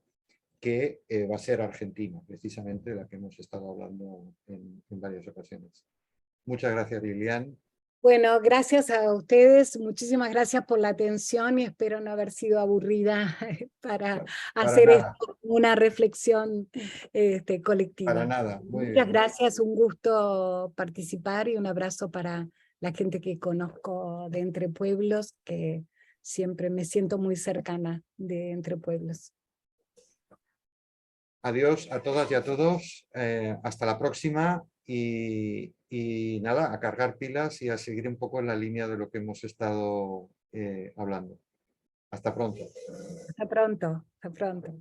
que va a ser Argentina, precisamente, de la que hemos estado hablando en varias ocasiones. Muchas gracias, Lilian. Bueno, gracias a ustedes, muchísimas gracias por la atención y espero no haber sido aburrida para Para hacer nada, esto una reflexión para colectiva. nada. Muy Muchas bien. gracias, un gusto participar y un abrazo para la gente que conozco de Entre Pueblos, que siempre me siento muy cercana de Entre Pueblos. Adiós a todas y a todos. Hasta la próxima y nada, a cargar pilas y a seguir un poco en la línea de lo que hemos estado hablando. Hasta pronto. Hasta pronto, hasta pronto.